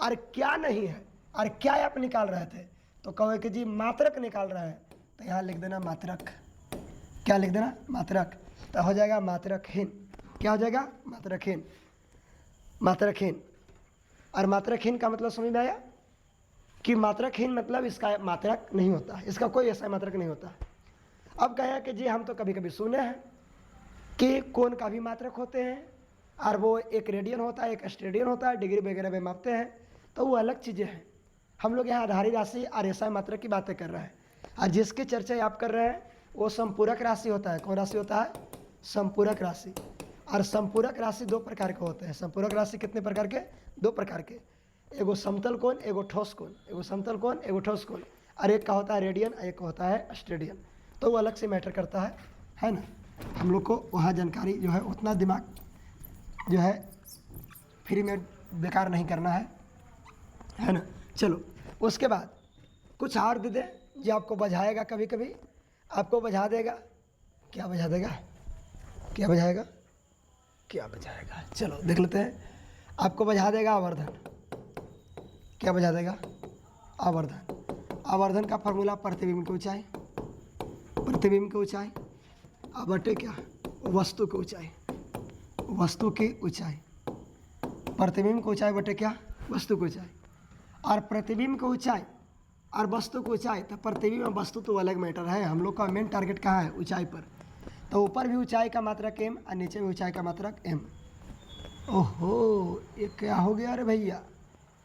और क्या नहीं है, और क्या आप निकाल रहे थे? तो कहो कि जी मात्रक निकाल रहे हैं, तो यहाँ लिख देना मात्रक। क्या लिख देना? मात्रक। तो हो जाएगा मात्रक हिन। क्या हो जाएगा? मात्रक हिन। मात्रक हिन। और मात्रक हिन का मतलब समझ में आया कि मात्रक हिन मतलब इसका मात्रक नहीं होता है, इसका कोई ऐसा मात्रक नहीं होता है। अब कहे कि जी हम तो कभी कभी सुने हैं कि कोण का भी मात्रक होते हैं, और वो एक रेडियन होता है, एक स्टेडियन होता है, डिग्री वगैरह में मापते हैं, तो वो अलग चीज़ें हैं। हम लोग यहाँ आधारी राशि और ऐसा मात्रक की बातें कर रहे हैं, और जिसकी चर्चा आप कर रहे हैं वो संपूरक राशि होता है। कौन राशि होता है? संपूरक राशि। और संपूरक राशि 2 प्रकार के होते हैं। संपूरक राशि कितने प्रकार के? 2 प्रकार के। एगो समतल कोण, एगो ठोस कोण। एगो समतल कोण, एगो ठोस कोण। और एक का होता है रेडियन, एक का होता है स्टेडियन। तो वो अलग से मैटर करता है ना। हम लोग को वहाँ जानकारी जो है उतना दिमाग जो है फ्री में बेकार नहीं करना है ना। चलो उसके बाद कुछ और दे दें जो आपको बझाएगा, कभी कभी आपको बझा देगा। क्या बझा देगा? क्या बझाएगा? क्या बजाएगा? चलो देख लेते हैं। आपको बजा देगा आवर्धन। क्या बजा देगा? आवर्धन। आवर्धन का फॉर्मूला प्रतिबिंब की ऊंचाई, प्रतिबिंब की ऊंचाई अब बटे क्या? वस्तु की ऊंचाई, वस्तु की ऊंचाई, प्रतिबिंब की ऊंचाई बटे क्या? वस्तु की ऊंचाई। और प्रतिबिंब की ऊंचाई और वस्तु की ऊंचाई, तो प्रतिबिंब और वस्तु तो अलग मैटर है। हम लोग का मेन टारगेट कहाँ है? ऊंचाई पर। तो ऊपर भी ऊंचाई का मात्रक m और नीचे भी ऊंचाई का मात्रक m। ओहो, ये क्या हो गया? अरे भैया,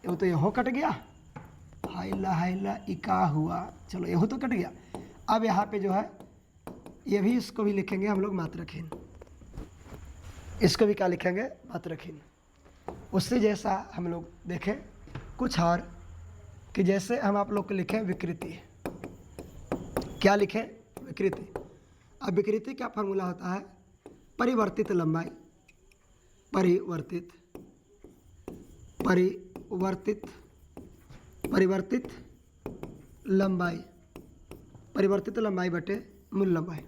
ये तो यहो कट गया। हाइला हाइला इका हुआ। चलो यहो तो कट गया। अब यहाँ पे जो है ये भी, इसको भी लिखेंगे हम लोग मात्रकहीन। इसको भी क्या लिखेंगे? मात्रकहीन। उससे जैसा हम लोग देखें कुछ और, कि जैसे हम आप लोग को लिखें विकृति। क्या लिखें? विकृति। अब विकृति का फॉर्मूला होता है परिवर्तित लंबाई, परिवर्तित परिवर्तित परिवर्तित लंबाई, परिवर्तित लंबाई बटे मूल लंबाई।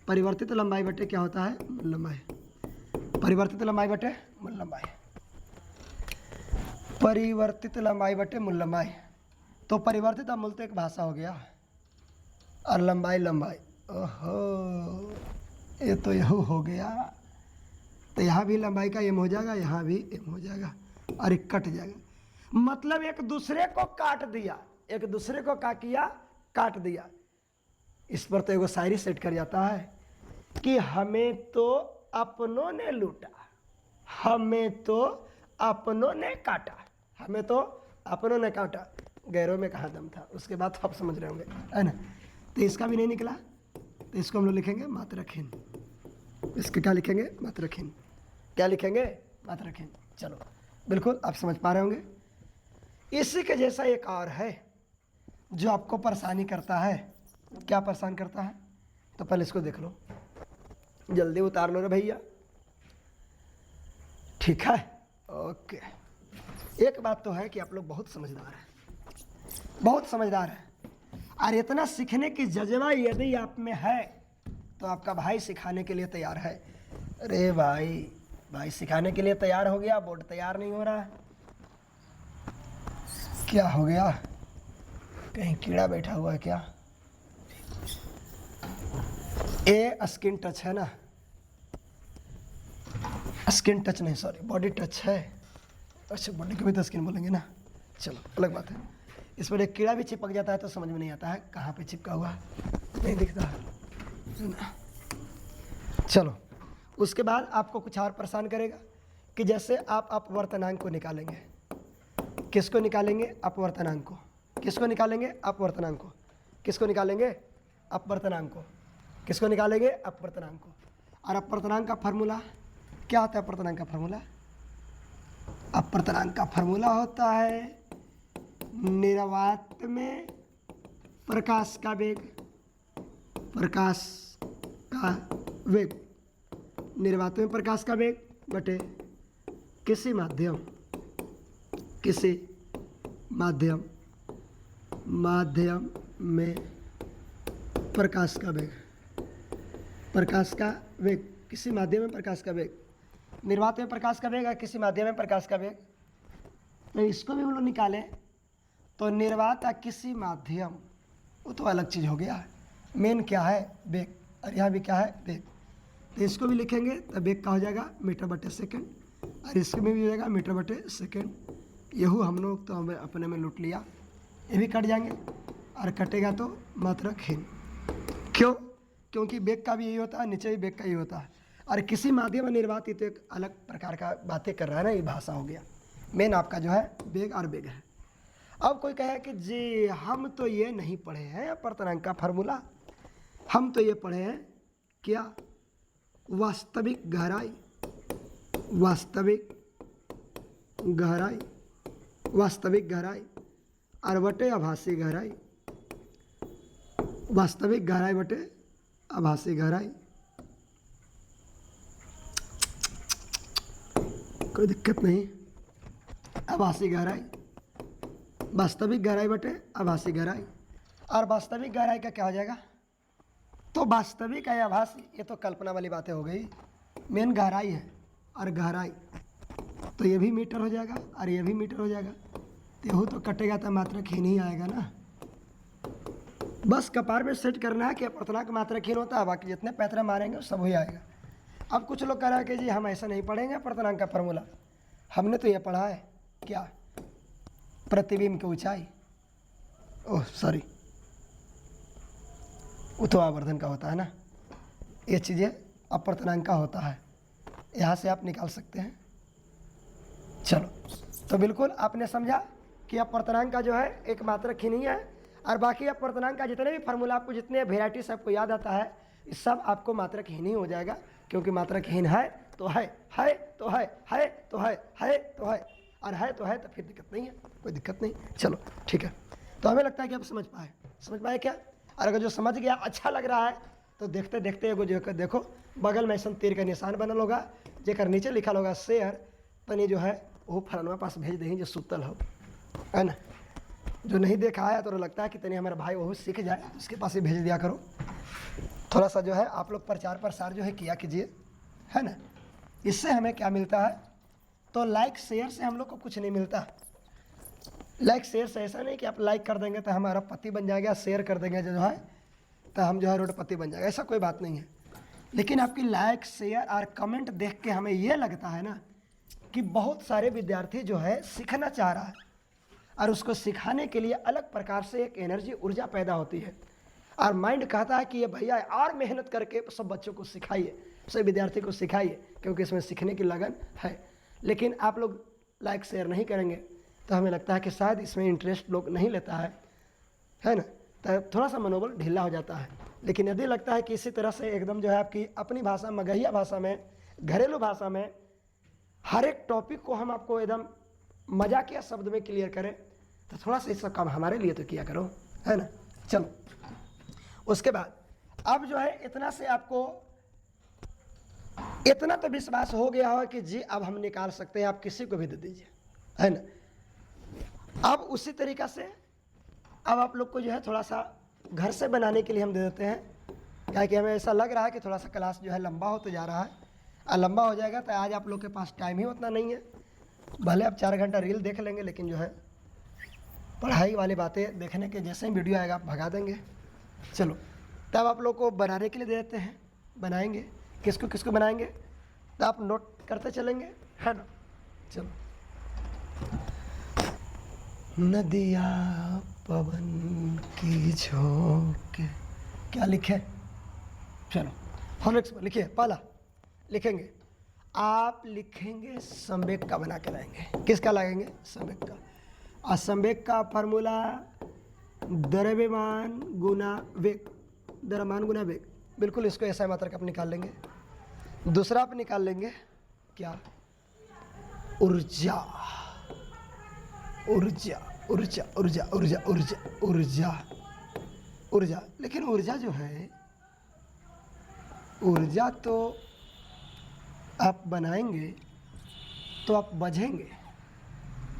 परिवर्तित लंबाई बटे क्या होता है? मूल लंबाई। परिवर्तित लंबाई बटे मूल लंबाई, परिवर्तित लंबाई बटे मूल लंबाई। तो परिवर्तित मूल तो एक भाषा हो गया, और लंबाई लंबाई। ओहो, ये तो यह हो गया। तो यहाँ भी लंबाई का एम हो जाएगा, यहाँ भी एम हो जाएगा, और एक कट जाएगा। मतलब एक दूसरे को काट दिया, एक दूसरे को क्या किया? काट दिया। इस पर तो एगो शायरी सेट कर जाता है कि हमें तो अपनों ने लूटा, हमें तो अपनों ने काटा, हमें तो अपनों ने काटा, गैरों में कहाँ दम था। उसके बाद तो आप समझ रहे होंगे, है ना? तो इसका भी नहीं निकला, तो इसको हम लोग लिखेंगे मात्रकहीन। इसके क्या लिखेंगे? मात्रकहीन। क्या लिखेंगे? मात्रकहीन। चलो बिल्कुल आप समझ पा रहे होंगे। इसी के जैसा एक और है जो आपको परेशानी करता है। क्या परेशान करता है? तो पहले इसको देख लो, जल्दी उतार लो रे भैया। ठीक है, ओके। एक बात तो है कि आप लोग बहुत समझदार हैं, बहुत समझदार हैं, और इतना सीखने की जज्बा यदि आप में है तो आपका भाई सिखाने के लिए तैयार है। अरे भाई सिखाने के लिए तैयार हो गया, बोर्ड तैयार नहीं हो रहा है। क्या हो गया? कहीं कीड़ा बैठा हुआ है क्या? ए स्किन टच है ना? स्किन टच नहीं, सॉरी, बॉडी टच है। अच्छा, बॉडी को भी तो स्किन बोलेंगे ना। चलो अलग बात है। इस पर एक कीड़ा भी चिपक जाता है तो समझ में नहीं आता है कहाँ पे चिपका हुआ है, नहीं दिखता है ना। चलो उसके बाद आपको कुछ और परेशान करेगा कि जैसे आप अपवर्तनांक को निकालेंगे। किसको निकालेंगे? अपवर्तनांक को। किसको निकालेंगे? अपवर्तनांक को। किसको निकालेंगे? अपवर्तनांक को। किसको निकालेंगे? अपवर्तनांक को। और अपवर्तनांक का फार्मूला क्या होता है? अपवर्तनांक का फार्मूला, अपवर्तनांक का फार्मूला होता है निर्वात में प्रकाश का वेग, प्रकाश का वेग, निर्वात में प्रकाश का वेग बटे किसी माध्यम, किसी माध्यम, माध्यम में प्रकाश का वेग, प्रकाश का वेग, किसी माध्यम में प्रकाश का वेग, निर्वात में प्रकाश का वेग है, किसी माध्यम में प्रकाश का वेग। तो इसको भी हम लोग निकालें तो निर्वात या किसी माध्यम, वो तो अलग चीज़ हो गया। मेन क्या है? वेग, और यहाँ भी क्या है? वेग। तो इसको भी लिखेंगे तो वेग का हो जाएगा मीटर बटे सेकेंड, और इसके में भी हो जाएगा मीटर बटे सेकेंड। यहू हम लोग तो हमें अपने में लूट लिया। ये भी कट जाएंगे, और कटेगा तो मात्रकहीन। क्यों? क्योंकि वेग का भी यही होता है, नीचे भी वेग का ही होता है। और किसी माध्यम में निर्वात, तो एक अलग प्रकार का बातें कर रहा है ना, ये भाषा हो गया। मेन आपका जो है वेग और वेग है। अब कोई कहे कि जी हम तो ये नहीं पढ़े हैं अपवर्तनांक का फार्मूला, हम तो ये पढ़े हैं क्या? वास्तविक गहराई, वास्तविक गहराई, वास्तविक गहराई और बटे आभासी गहराई, वास्तविक गहराई बटे आभासी गहराई। कोई दिक्कत नहीं। आभासी गहराई, वास्तविक गहराई बटे आभासी गहराई। और वास्तविक गहराई का क्या हो जाएगा? तो वास्तविक है आभासी, ये तो कल्पना वाली बातें हो गई। मेन गहराई है और गहराई, तो ये भी मीटर हो जाएगा और ये भी मीटर हो जाएगा, तो यहू तो कटेगा तो मात्रक हीन ही आएगा ना। बस कपार में सेट करना है कि अपर्तनांक मात्रक हीन होता है, बाकी जितने पैतरा मारेंगे वो सब ही आएगा। अब कुछ लोग कह रहे हैं कि जी हम ऐसा नहीं पढ़ेंगे अपर्तनांक का फार्मूला, हमने तो ये पढ़ा है क्या, प्रतिबिंब की ऊंचाई, ओह सॉरी वो तो आवर्धन का होता है ना, ये चीज़ें अपर्तनांक का होता है, यहाँ से आप निकाल सकते हैं। चलो तो बिल्कुल आपने समझा कि अपर्तनांक का जो है एक मात्रक हीन ही है, और बाकी अपर्तनांक का जितने भी फार्मूला आपको, जितने वेराइटीज आपको याद आता है, इस सब आपको मात्रक हीन ही हो जाएगा, क्योंकि मात्रक हीन है तो है तो है तो है तो है, और है तो है तो फिर दिक्कत नहीं है, कोई दिक्कत नहीं। चलो ठीक है, तो हमें लगता है कि आप समझ पाए क्या, और अगर जो समझ गया अच्छा लग रहा है तो देखते देखते एगो जो देखो बगल में ऐसा तीर का निशान बनल होगा, जेकर नीचे लिखल होगा शेयर, तनी जो है वो फलाना पास भेज देंगे जो सुतल हो, है ना। जो नहीं देखा है तो लगता है कि तनी हमारा भाई वो सीख जाए, उसके पास ही भेज दिया करो। थोड़ा सा जो है आप लोग प्रचार प्रसार जो है किया कीजिए, है ना। इससे हमें क्या मिलता है, तो लाइक शेयर से हम लोग को कुछ नहीं मिलता। लाइक शेयर से ऐसा नहीं कि आप लाइक कर देंगे तो हमारा पति बन जाएगा, शेयर कर देंगे जो है तो हम जो है रोडपति बन जाएगा, ऐसा कोई बात नहीं है। लेकिन आपकी लाइक शेयर और कमेंट देख के हमें ये लगता है ना कि बहुत सारे विद्यार्थी जो है सीखना चाह रहा है, और उसको सिखाने के लिए अलग प्रकार से एक एनर्जी ऊर्जा पैदा होती है, और माइंड कहता है कि ये भैया और मेहनत करके सब बच्चों को सिखाइए, सब विद्यार्थी को सिखाइए, क्योंकि इसमें सीखने की लगन है। लेकिन आप लोग लाइक शेयर नहीं करेंगे तो हमें लगता है कि शायद इसमें इंटरेस्ट लोग नहीं लेता है ना, तो थोड़ा सा मनोबल ढीला हो जाता है। लेकिन यदि लगता है कि इसी तरह से एकदम जो है आपकी अपनी भाषा, मगहिया भाषा में, घरेलू भाषा में हर एक टॉपिक को हम आपको एकदम मजाकिया शब्द में क्लियर करें, तो थोड़ा सा इसका काम हमारे लिए तो किया करो, है ना। चलो उसके बाद अब जो है इतना से आपको इतना तो विश्वास हो गया हो कि जी अब हम निकाल सकते हैं, आप किसी को भी दे दीजिए, है ना। अब उसी तरीक़ा से अब आप लोग को जो है थोड़ा सा घर से बनाने के लिए हम दे देते हैं, क्या कि हमें ऐसा लग रहा है कि थोड़ा सा क्लास जो है लंबा होते जा रहा है, और लंबा हो जाएगा तो आज आप लोग के पास टाइम ही उतना नहीं है। भले आप 4 घंटा रील देख लेंगे, लेकिन जो है पढ़ाई वाली बातें देखने के जैसे ही वीडियो आएगा आप भगा देंगे। चलो तब आप लोग को बनाने के लिए दे देते हैं, बनाएंगे किसको किसको बनाएंगे तो आप नोट करते चलेंगे, है ना। चलो नदिया पवन की झोंके, क्या लिखे, चलो हॉर्लिक्स में लिखिए। पहला लिखेंगे, आप लिखेंगे संवेग का बना के लाएंगे। किसका लगाएंगे, संवेग का। और संवेग का फार्मूला द्रव्यमान गुना वेग, द्रव्यमान गुना वेग, बिल्कुल इसको ऐसा मात्रक आप निकाल लेंगे। दूसरा आप निकाल लेंगे क्या, ऊर्जा, ऊर्जा ऊर्जा ऊर्जा ऊर्जा ऊर्जा ऊर्जा ऊर्जा। लेकिन ऊर्जा जो है, ऊर्जा तो आप बनाएंगे तो आप बझेंगे।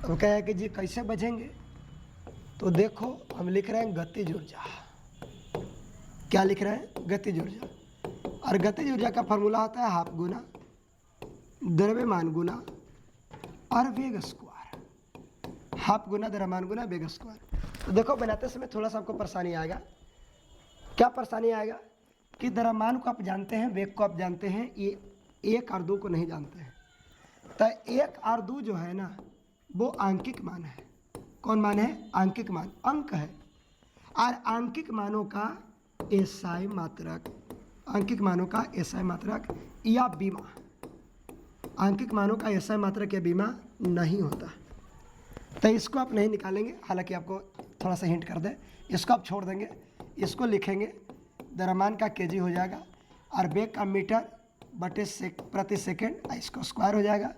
अब क्या है कि जी कैसे बझेंगे, तो देखो हम लिख रहे हैं गतिज ऊर्जा। क्या लिख रहे हैं, गतिज ऊर्जा। और गतिज ऊर्जा का फार्मूला होता है हाफ गुना द्रव्यमान गुना और वेग स्क्वायर। हाफ गुना द्रव्यमान गुना वेग स्क्वायर। तो देखो बनाते समय थोड़ा सा आपको परेशानी आएगा। क्या परेशानी आएगा कि द्रव्यमान को आप जानते हैं, वेग को आप जानते हैं, ये 1 और 2 को नहीं जानते हैं। तो 1 और 2 जो है ना वो आंकिक मान है। कौन मान है, आंकिक मान, अंक है। और आंकिक मानों का एसआई मात्रक, आंकिक मानों का एसआई मात्रक या बीमा, आंकिक मानों का एसआई मात्रक या बीमा नहीं होता। तो इसको आप नहीं निकालेंगे, हालांकि आपको थोड़ा सा हिंट कर दें, इसको आप छोड़ देंगे, इसको लिखेंगे द्रव्यमान का केजी हो जाएगा और वेग का मीटर बटे प्रति सेकेंड, इसको स्क्वायर हो जाएगा।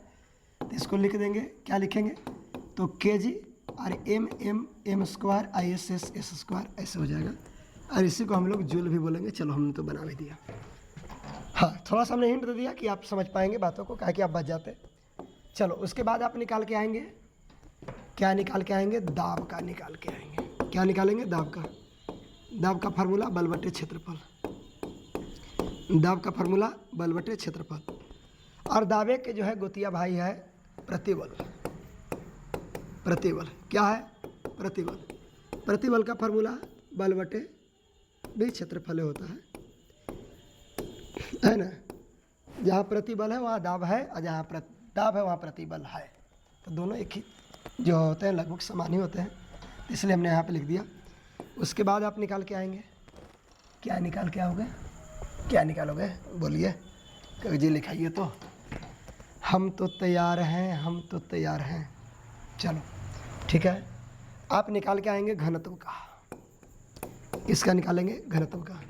तो इसको लिख देंगे, क्या लिखेंगे, तो केजी और M square ISS S square ऐसे हो जाएगा। और इसी को हम लोग जूल भी बोलेंगे। चलो हमने तो बना भी दिया। हाँ थोड़ा सा हमने हिंट दे दिया कि आप समझ पाएंगे बातों को, कहा कि आप बच जाते। चलो उसके बाद आप निकाल के आएंगे, क्या निकाल के आएंगे, दाब का निकाल के आएंगे। क्या निकालेंगे, दाब का। दाब का फार्मूला बल बटे क्षेत्रफल, दाब का फार्मूला बल बटे क्षेत्रफल। और दावे के जो है गोतिया भाई है प्रतिबल। प्रतिबल क्या है? प्रतिबल। प्रतिबल का फॉर्मूला बल बटे भी क्षेत्रफल होता है ना। जहाँ प्रतिबल है वहाँ दाब है, और जहाँ दाब है वहाँ प्रतिबल है। तो दोनों एक ही जो होते हैं, लगभग समान ही होते हैं, इसलिए हमने यहाँ पे लिख दिया। उसके बाद आप निकाल के आएंगे, क्या निकाल के आओगे? क्या निकालोगे? बोलिए। कवि जी लिखाइए तो। हम तो तैयार हैं, हम तो तैयार हैं। चलो ठीक है, आप निकाल के आएंगे घनत्व का। इसका निकालेंगे घनत्व का।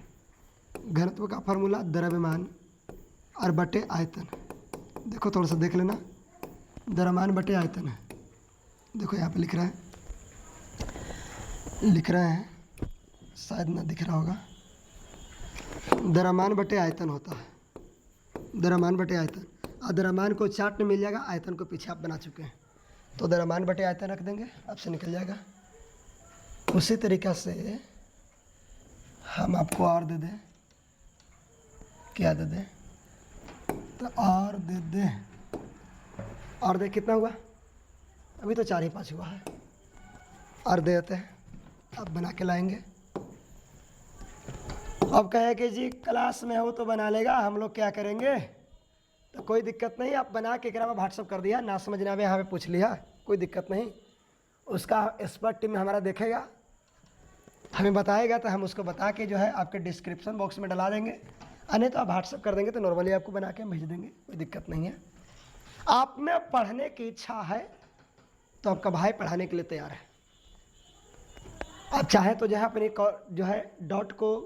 घनत्व का फॉर्मूला द्रव्यमान और बटे आयतन। देखो थोड़ा सा देख लेना, द्रव्यमान बटे आयतन है। देखो यहाँ पे लिख रहे हैं, शायद ना दिख रहा होगा। द्रव्यमान बटे आयतन होता है, द्रव्यमान बटे आयतन। और द्रव्यमान को चार्ट में मिल जाएगा, आयतन को पीछे आप बना चुके हैं, तो द्रव्यमान बटे आयतन रख देंगे, आपसे निकल जाएगा। उसी तरीक़ा से हम आपको और दे दें, क्या दे दें? तो और दे दें, और दे कितना हुआ? अभी तो 4 ही 5 हुआ है, और दे देते हैं। अब बना के लाएंगे। अब कहे कि जी क्लास में हो तो बना लेगा, हम लोग क्या करेंगे? तो कोई दिक्कत नहीं, आप बना के एकरा में व्हाट्सअप कर दिया, ना समझ ना आवे यहाँ पे पूछ लिया, कोई दिक्कत नहीं। उसका एक्सपर्ट टीम हमारा देखेगा, हमें बताएगा, तो हम उसको बता के जो है आपके डिस्क्रिप्शन बॉक्स में डला देंगे। नहीं तो आप व्हाट्सअप कर देंगे तो नॉर्मली आपको बना के हम भेज देंगे, कोई दिक्कत नहीं है। आप में पढ़ने की इच्छा है तो आपका भाई पढ़ाने के लिए तैयार है। आप चाहे तो जो है अपनी जो है डॉट को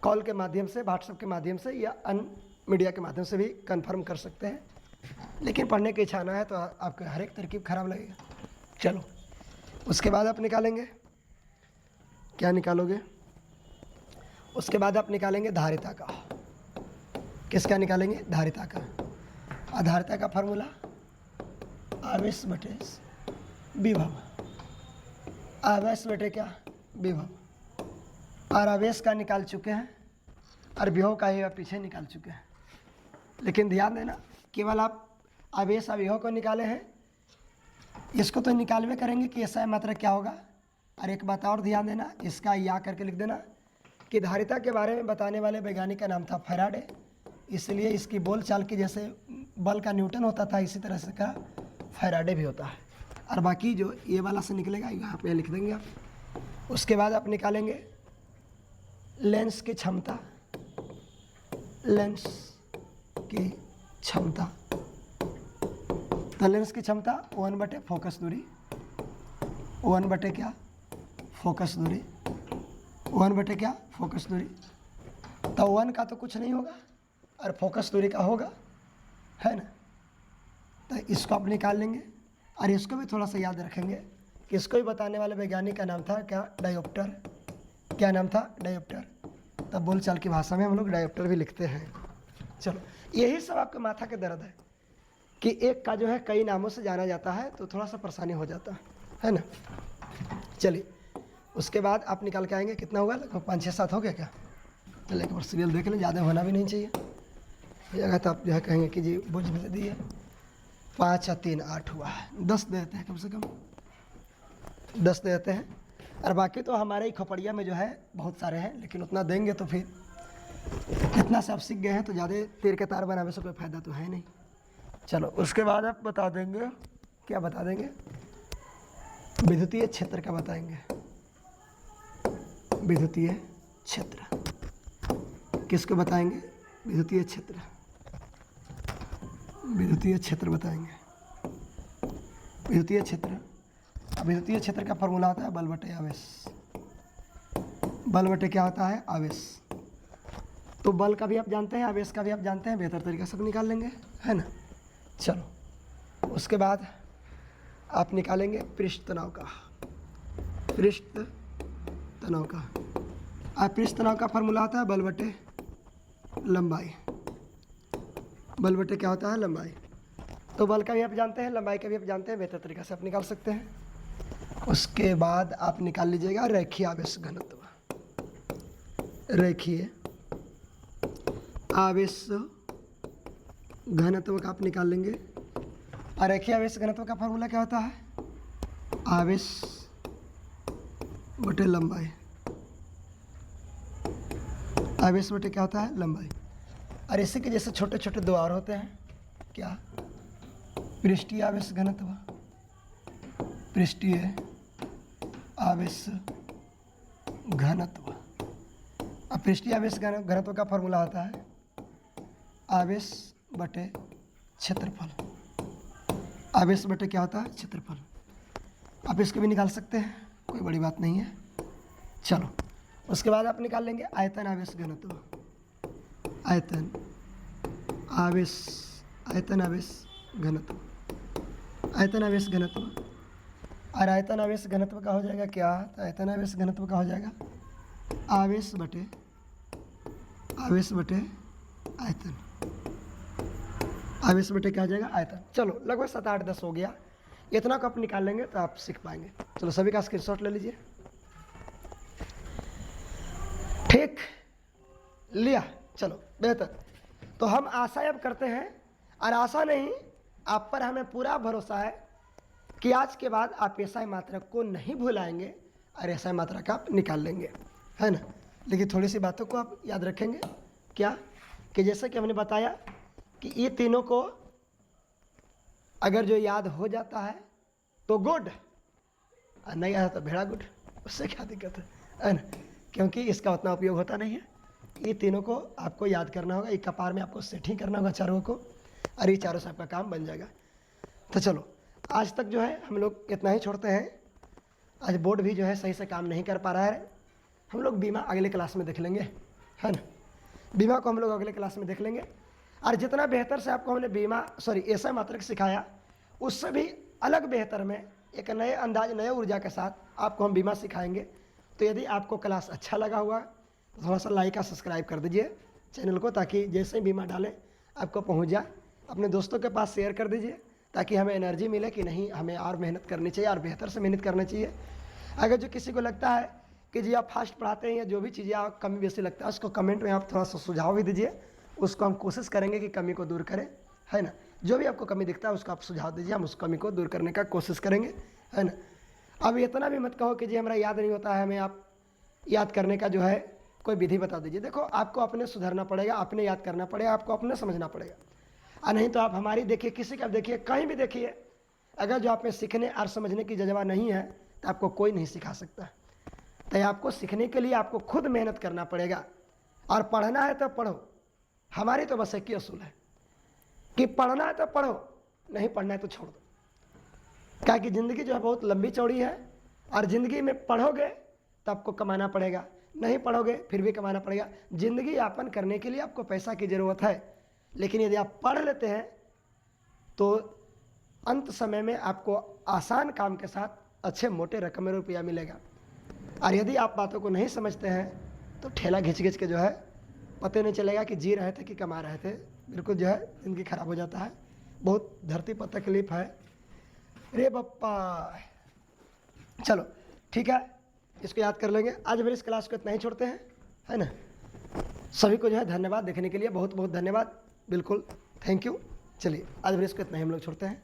कॉल के माध्यम से, व्हाट्सएप के माध्यम से या अन्य मीडिया के माध्यम से भी कंफर्म कर सकते हैं, लेकिन पढ़ने की इच्छा ना है तो आपका हर एक तरकीब खराब लगेगा। चलो उसके बाद आप निकालेंगे, क्या निकालोगे? उसके बाद आप निकालेंगे धारिता का। किसका निकालेंगे? धारिता का। और धारिता का फार्मूला आवेश बटे विभव। आवेश बटे क्या? विभव। और आवेश का निकाल चुके हैं और विभव का ही पीछे निकाल चुके हैं। लेकिन ध्यान देना, केवल आप आवेश और विभव को निकाले हैं, इसको तो निकालवे करेंगे कि ऐसा मात्रा क्या होगा। और एक बात और ध्यान देना, इसका या करके लिख देना कि धारिता के बारे में बताने वाले वैज्ञानिक का नाम था फैराडे, इसलिए इसकी बोल चाल की जैसे बल का न्यूटन होता था, इसी तरह से का फैराडे भी होता है। और बाकी जो ये वाला से निकलेगा यहाँ पे लिख देंगे आप। उसके बाद आप निकालेंगे लेंस की क्षमता। लेंस की क्षमता, तो लेंस की क्षमता 1 बटे फोकस दूरी। 1 बटे क्या? फोकस दूरी। 1 बटे क्या? फोकस दूरी। तो 1 का तो कुछ नहीं होगा और फोकस दूरी का होगा, है ना। तो इसको आप निकाल लेंगे और इसको भी थोड़ा सा याद रखेंगे कि इसको भी बताने वाले वैज्ञानिक का नाम था क्या? डायोप्टर। क्या नाम था? डायोप्टर। तब बोलचाल की भाषा में हम लोग डायोप्टर भी लिखते हैं। चलो यही सब आपके माथा के दर्द है कि एक का जो है कई नामों से जाना जाता है, तो थोड़ा सा परेशानी हो जाता है ना। चलिए उसके बाद आप निकाल के आएंगे, कितना होगा? लगभग 5 6 7 हो गया क्या? चलिए एक बार सीरियल देख लें, ज़्यादा होना भी नहीं चाहिए। जगह तो आप जो है कहेंगे कि जी बोझ दे दिए। 5 और 3 8 हुआ है, 10 दे देते हैं, कम से कम 10 दे देते हैं। और बाकी तो हमारे ही खोपड़िया में जो है बहुत सारे हैं, लेकिन उतना देंगे तो फिर इतना से आप सीख गए हैं तो ज़्यादा तीर के तार बनाने से कोई फ़ायदा तो है नहीं। चलो उसके बाद आप बता देंगे, क्या बता देंगे? विद्युतीय क्षेत्र का बताएंगे। विद्युतीय क्षेत्र किसको बताएंगे? विद्युतीय क्षेत्र। विद्युतीय क्षेत्र बताएंगे। विद्युतीय क्षेत्र, विद्युतीय क्षेत्र का फॉर्मूला होता है बल बटे आवेश। बल बटे क्या होता है? आवेश। तो बल का भी आप जानते हैं, आवेश का भी आप जानते हैं, बेहतर तरीके से निकाल लेंगे, है ना। चलो उसके बाद आप निकालेंगे पृष्ठ तनाव का। पृष्ठ तनाव का, और पृष्ठ तनाव का फॉर्मूला होता है बल बटे लंबाई। बल बटे क्या होता है? लंबाई। तो बल का भी आप जानते हैं, लंबाई का भी आप जानते हैं, बेहतर तरीके से आप निकाल सकते हैं। उसके बाद आप निकाल लीजिएगा रेखीय आवेश घनत्व। रेखीय आवेश घनत्व का आप निकाल लेंगे। और रेखीय आवेश घनत्व का फॉर्मूला क्या होता है? आवेश बटे लंबाई। आवेश बटे क्या होता है? लंबाई। और इसी के जैसे छोटे छोटे दो और होते हैं, क्या? पृष्ठीय आवेश घनत्व, पृष्ठीय आवेश घनत्व। अब पृष्ठीय आवेश घनत्व का फॉर्मूला होता है आवेश बटे क्षेत्रफल। आवेश बटे क्या होता है? क्षेत्रफल। आप इसको भी निकाल सकते हैं, कोई बड़ी बात नहीं है। चलो, उसके बाद आप निकाल लेंगे आयतन आवेश घनत्व। आयतन आवेश घनत्व, आयतन आवेश घनत्व। और आयतन आवेश घनत्व का हो जाएगा क्या? तो आयतन आवेश घनत्व का हो जाएगा आवेश बटे आयतन। आवेश बटे क्या हो जाएगा? आयतन। चलो, लगभग 7, 8, 10 हो गया। इतना को आप निकाल लेंगे तो आप सीख पाएंगे। चलो, सभी का स्क्रीनशॉट ले लीजिए। ठीक लिया? चलो, बेहतर। तो हम आशा अब करते हैं, और आशा नहीं, आप पर हमें पूरा भरोसा है कि आज के बाद आप एसआई मात्रक को नहीं भुलाएंगे और एसआई मात्रक आप निकाल लेंगे, है ना। लेकिन थोड़ी सी बातों को आप याद रखेंगे। क्या? कि जैसे कि हमने बताया कि ये तीनों को अगर जो याद हो जाता है तो गुड, और नहीं आया तो भेड़ा गुड, उससे क्या दिक्कत है ना। क्योंकि इसका उतना उपयोग होता नहीं है। ये तीनों को आपको याद करना होगा, एक कपार में आपको सेटिंग करना होगा चारों को, और ये चारों से आपका काम बन जाएगा। तो चलो, आज तक जो है हम लोग इतना ही छोड़ते हैं। आज बोर्ड भी जो है सही से काम नहीं कर पा रहा है। हम लोग बीमा अगले क्लास में देख लेंगे, है ना। बीमा को हम लोग अगले क्लास में देख लेंगे। और जितना बेहतर से आपको हमने एसआई मात्रक सिखाया, उससे भी अलग बेहतर में एक नए अंदाज, नए ऊर्जा के साथ आपको हम बीमा सिखाएंगे। तो यदि आपको क्लास अच्छा लगा हुआ तो थोड़ा सा लाइक और सब्सक्राइब कर दीजिए चैनल को, ताकि जैसे ही बीमा डालें आपको पहुंच जाए। अपने दोस्तों के पास शेयर कर दीजिए, ताकि हमें एनर्जी मिले कि नहीं, हमें और मेहनत करनी चाहिए और बेहतर से मेहनत करनी चाहिए। अगर जो किसी को लगता है कि जी आप फास्ट पढ़ाते हैं या जो भी चीज़ें आप कमी बेसी लगता है, उसको कमेंट में आप थोड़ा सा सुझाव भी दीजिए। उसको हम कोशिश करेंगे कि कमी को दूर करें, है ना। जो भी आपको कमी दिखता है उसको आप सुझाव दीजिए, हम उस कमी को दूर करने का कोशिश करेंगे, है ना। अब इतना भी मत कहो कि जी हमारा याद नहीं होता है, हमें आप याद करने का जो है कोई विधि बता दीजिए। देखो, आपको अपने सुधरना पड़ेगा, अपने याद करना पड़ेगा, आपको अपने समझना पड़ेगा। और नहीं तो आप हमारी देखिए, किसी का देखिए, कहीं भी देखिए, अगर जो आप में सीखने और समझने की जज्बा नहीं है तो आपको कोई नहीं सिखा सकता। तो आपको सीखने के लिए आपको खुद मेहनत करना पड़ेगा। और पढ़ना है तो पढ़ो। हमारी तो बस एक ही असूल है कि पढ़ना है तो पढ़ो, नहीं पढ़ना है तो छोड़ दो। क्या कि ज़िंदगी जो है बहुत लंबी चौड़ी है, और ज़िंदगी में पढ़ोगे तो आपको कमाना पड़ेगा, नहीं पढ़ोगे फिर भी कमाना पड़ेगा। ज़िंदगी यापन करने के लिए आपको पैसा की ज़रूरत है, लेकिन यदि आप पढ़ लेते हैं तो अंत समय में आपको आसान काम के साथ अच्छे मोटे रकम में रुपया मिलेगा। और यदि आप बातों को नहीं समझते हैं तो ठेला घिंच घिंच के जो है पता नहीं चलेगा कि जी रहे थे कि कमा रहे थे। बिल्कुल जो है ज़िंदगी खराब हो जाता है। बहुत धरती पर तकलीफ है रे बप्पा। चलो ठीक है, इसको याद कर लेंगे। आज मेरी इस क्लास को इतना ही छोड़ते हैं, है ना। सभी को जो है धन्यवाद देखने के लिए, बहुत बहुत धन्यवाद। बिल्कुल थैंक यू। चलिए आज मेरी इसको इतना ही हम लोग छोड़ते हैं।